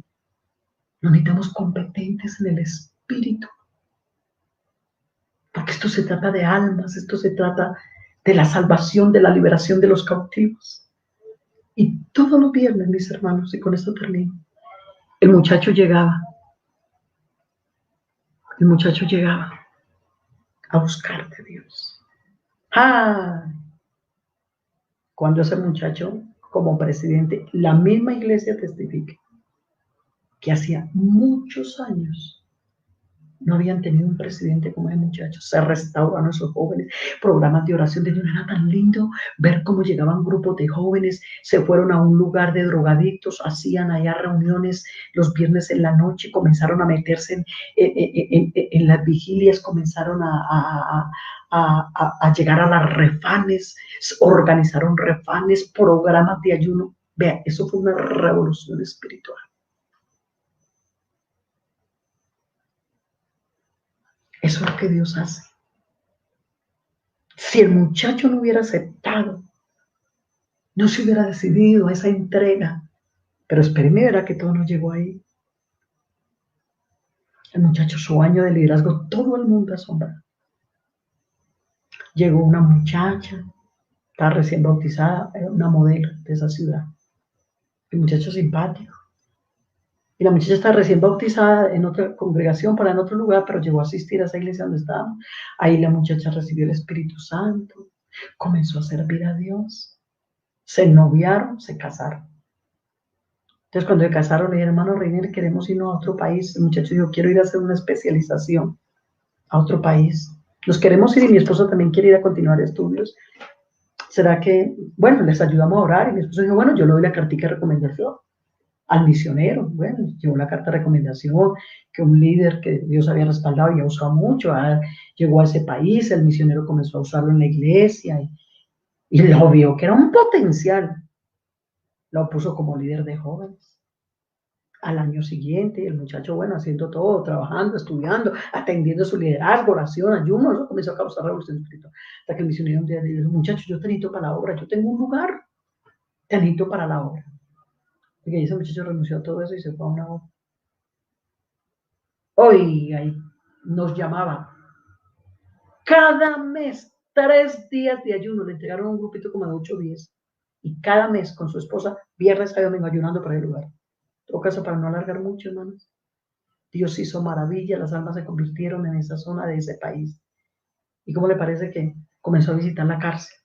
Speaker 2: no necesitamos competentes en el espíritu, porque esto se trata de almas, esto se trata de la salvación, de la liberación de los cautivos. Y todos los viernes, mis hermanos, y con esto termino, el muchacho llegaba a buscar de Dios. ¡Ah! Cuando ese muchacho, como presidente, la misma iglesia testifica que hacía muchos años no habían tenido un presidente como ese muchacho. Se restauraron a esos jóvenes, programas de oración. De Dios, era tan lindo ver cómo llegaban grupos de jóvenes, se fueron a un lugar de drogadictos, hacían allá reuniones los viernes en la noche, comenzaron a meterse en las vigilias, comenzaron a llegar a las refanes, organizaron refanes, programas de ayuno. Vea, eso fue una revolución espiritual. Eso es lo que Dios hace. Si el muchacho no hubiera aceptado, no se hubiera decidido a esa entrega, pero espéreme, verá que todo no llegó ahí. El muchacho, su año de liderazgo, todo el mundo asombra. Llegó una muchacha, estaba recién bautizada, era una modelo de esa ciudad. El muchacho simpático. Y la muchacha está recién bautizada en otra congregación, para en otro lugar, pero llegó a asistir a esa iglesia donde estábamos. Ahí la muchacha recibió el Espíritu Santo, comenzó a servir a Dios. Se noviaron, se casaron. Entonces, cuando se casaron, le dije, hermano Reiner, queremos irnos a otro país. El muchacho dijo, quiero ir a hacer una especialización a otro país. Nos queremos ir y mi esposo también quiere ir a continuar estudios. ¿Será que, bueno, les ayudamos a orar? Y mi esposo dijo, bueno, yo le doy la cartica de recomendación al misionero. Bueno, llevó la carta de recomendación, que un líder que Dios había respaldado y ha usado mucho, llegó a ese país, el misionero comenzó a usarlo en la iglesia y lo vio que era un potencial. Lo puso como líder de jóvenes. Al año siguiente, el muchacho, bueno, haciendo todo, trabajando, estudiando, atendiendo su liderazgo, oración, ayuno, eso comenzó a causar revolución espiritual. Hasta que el misionero un día le dijo, muchacho, yo te necesito para la obra, yo tengo un lugar, te necesito para la obra. Y ese muchacho renunció a todo eso y se fue a una obra. Hoy ahí nos llamaba. Cada mes, 3 días de ayuno, le entregaron un grupito como de 8 días. Y cada mes con su esposa, viernes a domingo, ayunando para el lugar. En todo caso, para no alargar mucho, hermanos, Dios hizo maravilla, las almas se convirtieron en esa zona de ese país. ¿Y cómo le parece que comenzó a visitar la cárcel?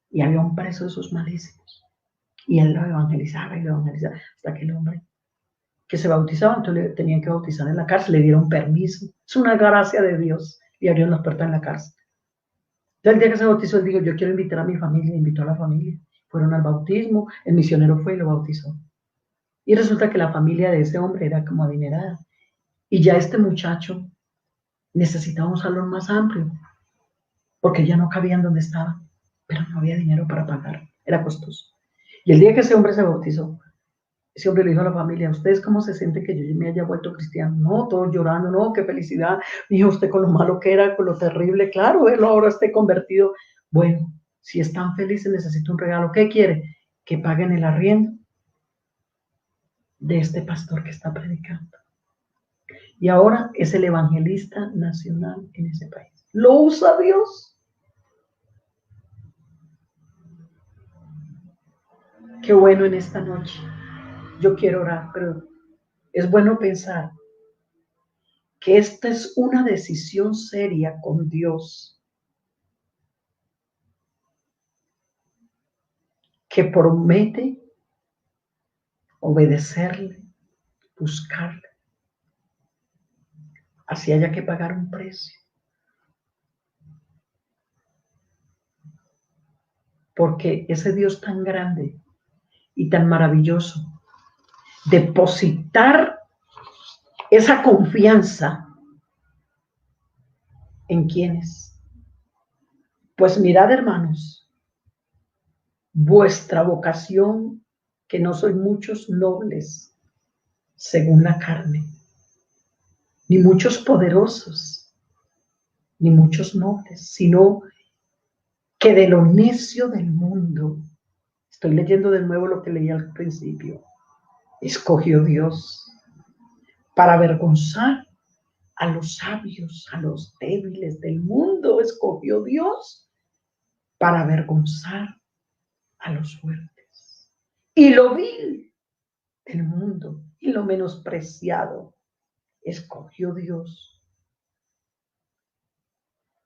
Speaker 2: Y había un preso de esos malísimos. Y él lo evangelizaba y lo evangelizaba, hasta que el hombre que se bautizaba, entonces le tenían que bautizar en la cárcel, le dieron permiso. Es una gracia de Dios y abrieron las puertas en la cárcel. Entonces, el día que se bautizó, él dijo, yo quiero invitar a mi familia, invitó a la familia. Fueron al bautismo, el misionero fue y lo bautizó. Y resulta que la familia de ese hombre era como adinerada. Y ya este muchacho necesitaba un salón más amplio, porque ya no cabía en donde estaba, pero no había dinero para pagar, era costoso. Y el día que ese hombre se bautizó, ese hombre le dijo a la familia, ¿ustedes cómo se siente que yo me haya vuelto cristiano? No, todos llorando, no, qué felicidad. Dijo usted con lo malo que era, con lo terrible, claro, verlo ahora esté convertido. Bueno, si están felices, necesito un regalo. ¿Qué quiere? Que paguen el arriendo de este pastor que está predicando. Y ahora es el evangelista nacional en ese país. Lo usa Dios. Qué bueno en esta noche. Yo quiero orar, pero es bueno pensar que esta es una decisión seria con Dios, que promete obedecerle, buscarle, así haya que pagar un precio. Porque ese Dios tan grande y tan maravilloso, depositar esa confianza en quienes. Pues mirad, hermanos, vuestra vocación, que no sois muchos nobles según la carne, ni muchos poderosos, ni muchos nobles, sino que de lo necio del mundo, estoy leyendo de nuevo lo que leí al principio, escogió Dios para avergonzar a los sabios, a los débiles del mundo, escogió Dios para avergonzar a los fuertes. Y lo vil del mundo y lo menospreciado, escogió Dios.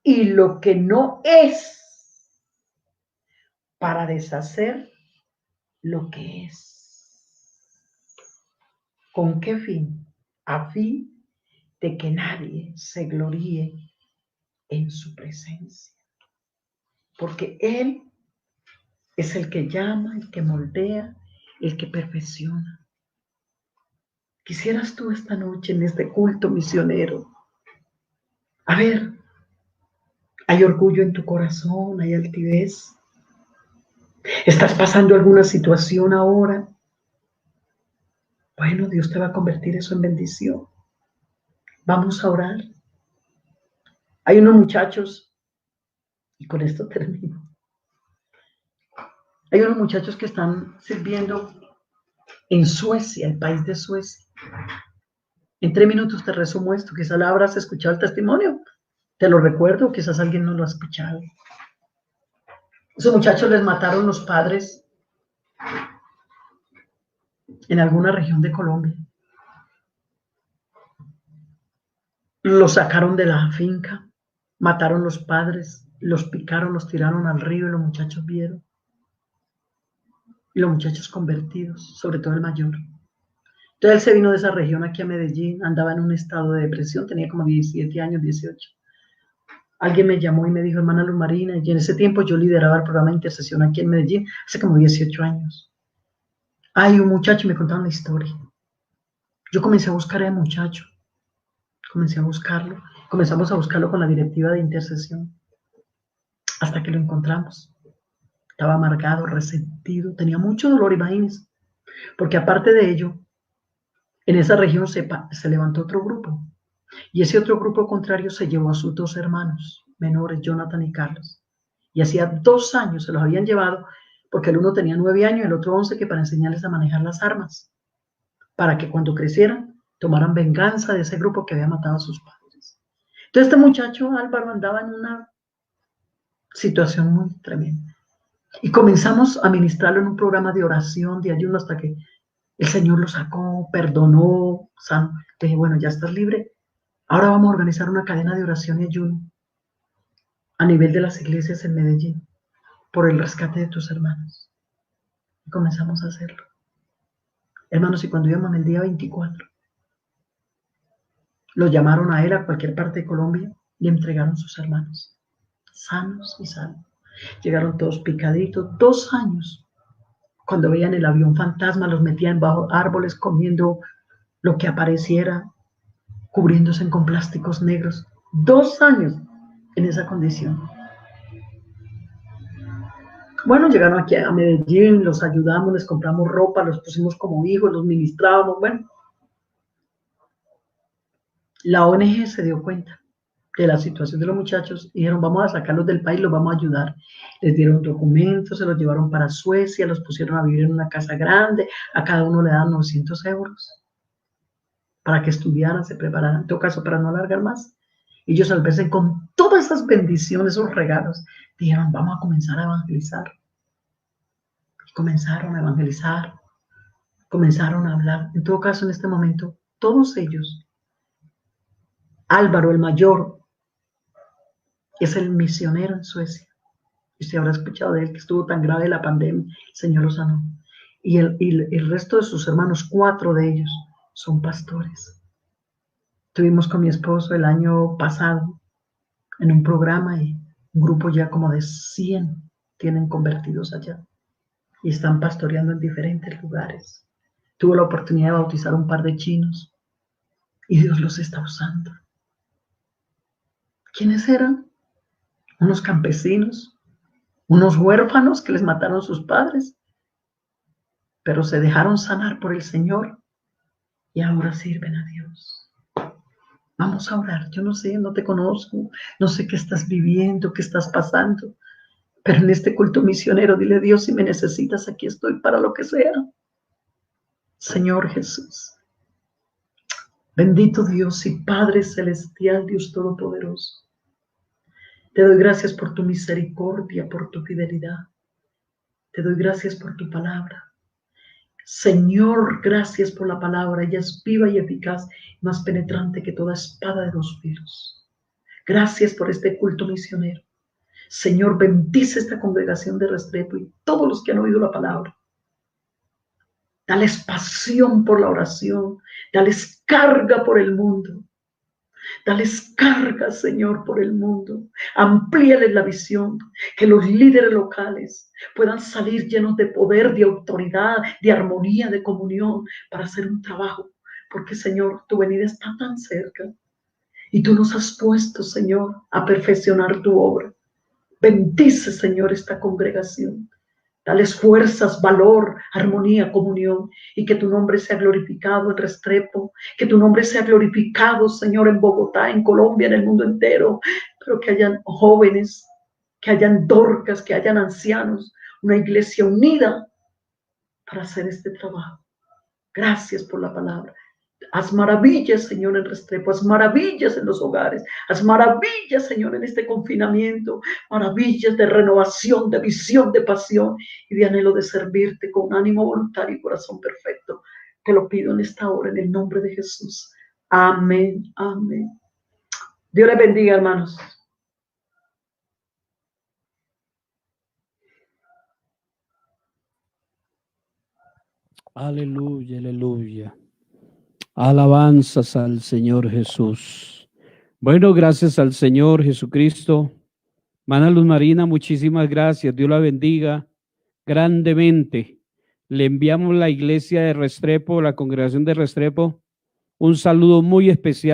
Speaker 2: Y lo que no es, para deshacer lo que es. ¿Con qué fin? A fin de que nadie se gloríe en su presencia. Porque Él es el que llama, el que moldea, el que perfecciona. Quisieras tú esta noche en este culto misionero, a ver, hay orgullo en tu corazón, hay altivez. ¿Estás pasando alguna situación ahora? Bueno, Dios te va a convertir eso en bendición. Vamos a orar. Hay unos muchachos, y con esto termino. Hay unos muchachos que están sirviendo en Suecia, el país de Suecia. En 3 minutos te resumo esto. Quizás la habrás escuchado el testimonio. Te lo recuerdo, quizás alguien no lo ha escuchado. Esos muchachos les mataron los padres en alguna región de Colombia. Los sacaron de la finca, mataron los padres, los picaron, los tiraron al río y los muchachos vieron. Y los muchachos convertidos, sobre todo el mayor. Entonces él se vino de esa región aquí a Medellín, andaba en un estado de depresión, tenía como 17 años, 18. Alguien me llamó y me dijo, hermana Luz Marina, y en ese tiempo yo lideraba el programa de intercesión aquí en Medellín, hace como 18 años. Hay un muchacho, me contaron la historia. Yo comencé a buscar a ese muchacho, comencé a buscarlo, comenzamos a buscarlo con la directiva de intercesión, hasta que lo encontramos. Estaba amargado, resentido, tenía mucho dolor, imagínense, porque aparte de ello, en esa región se levantó otro grupo, y ese otro grupo contrario se llevó a sus 2 hermanos menores, Jonathan y Carlos, y hacía 2 años se los habían llevado, porque el uno tenía 9 años y el otro 11, que para enseñarles a manejar las armas, para que cuando crecieran tomaran venganza de ese grupo que había matado a sus padres. Entonces este muchacho Álvaro andaba en una situación muy tremenda. Y comenzamos a ministrarlo en un programa de oración, de ayuno, hasta que el Señor lo sacó, perdonó, sano. Le dije, bueno, ya estás libre. Ahora vamos a organizar una cadena de oración y ayuno a nivel de las iglesias en Medellín por el rescate de tus hermanos. Y comenzamos a hacerlo. Hermanos, y cuando íbamos el día 24, lo llamaron a él a cualquier parte de Colombia y entregaron sus hermanos. sanos y salvos. Llegaron todos picaditos, 2 años. Cuando veían el avión fantasma, los metían bajo árboles comiendo lo que apareciera, cubriéndose con plásticos negros. 2 años en esa condición. Bueno, llegaron aquí a Medellín, los ayudamos, les compramos ropa, los pusimos como hijos, los ministrábamos. Bueno, la ONG se dio cuenta de la situación de los muchachos y dijeron, vamos a sacarlos del país, los vamos a ayudar. Les dieron documentos, se los llevaron para Suecia, los pusieron a vivir en una casa grande, a cada uno le dan 900 euros para que estudiaran, se prepararan, en todo caso, para no alargar más. Ellos al verse con todas esas bendiciones, esos regalos, dijeron, vamos a comenzar a evangelizar. Y comenzaron a evangelizar, comenzaron a hablar. En todo caso, en este momento, todos ellos, Álvaro el mayor, es el misionero en Suecia. Usted habrá escuchado de él, que estuvo tan grave la pandemia, el Señor lo sanó. Y el resto de sus hermanos, 4 de ellos, son pastores. Estuvimos con mi esposo el año pasado en un programa y un grupo ya como de 100 tienen convertidos allá y están pastoreando en diferentes lugares. Tuve la oportunidad de bautizar un par de chinos y Dios los está usando. ¿Quiénes eran? Unos campesinos, unos huérfanos que les mataron sus padres, pero se dejaron sanar por el Señor y ahora sirven a Dios. Vamos a orar. Yo no sé, no te conozco, no sé qué estás viviendo, qué estás pasando, pero en este culto misionero dile, Dios, si me necesitas, aquí estoy para lo que sea. Señor Jesús, bendito Dios y Padre celestial, Dios todopoderoso, te doy gracias por tu misericordia, por tu fidelidad. Te doy gracias por tu palabra. Señor, gracias por la palabra. Ella es viva y eficaz, más penetrante que toda espada de 2 filos. Gracias por este culto misionero. Señor, bendice esta congregación de Restrepo y todos los que han oído la palabra. Dales pasión por la oración. Dales carga por el mundo. Dales carga, Señor, por el mundo. Amplíales la visión. Que los líderes locales puedan salir llenos de poder, de autoridad, de armonía, de comunión para hacer un trabajo. Porque, Señor, tu venida está tan cerca. Y tú nos has puesto, Señor, a perfeccionar tu obra. Bendice, Señor, esta congregación. Dales fuerzas, valor, armonía, comunión, y que tu nombre sea glorificado en Restrepo, que tu nombre sea glorificado, Señor, en Bogotá, en Colombia, en el mundo entero, pero que hayan jóvenes, que hayan dorcas, que hayan ancianos, una iglesia unida para hacer este trabajo. Gracias por la palabra. Haz maravillas, Señor, en Restrepo, haz maravillas en los hogares, haz maravillas, Señor, en este confinamiento, maravillas de renovación, de visión, de pasión y de anhelo de servirte con ánimo voluntario y corazón perfecto. Te lo pido en esta hora, en el nombre de Jesús. Amén, amén. Dios les bendiga, hermanos.
Speaker 1: Aleluya, aleluya. Alabanzas al Señor Jesús. Bueno, gracias al Señor Jesucristo. Hermana Luz Marina, muchísimas gracias. Dios la bendiga grandemente. Le enviamos la iglesia de Restrepo, la congregación de Restrepo, un saludo muy especial.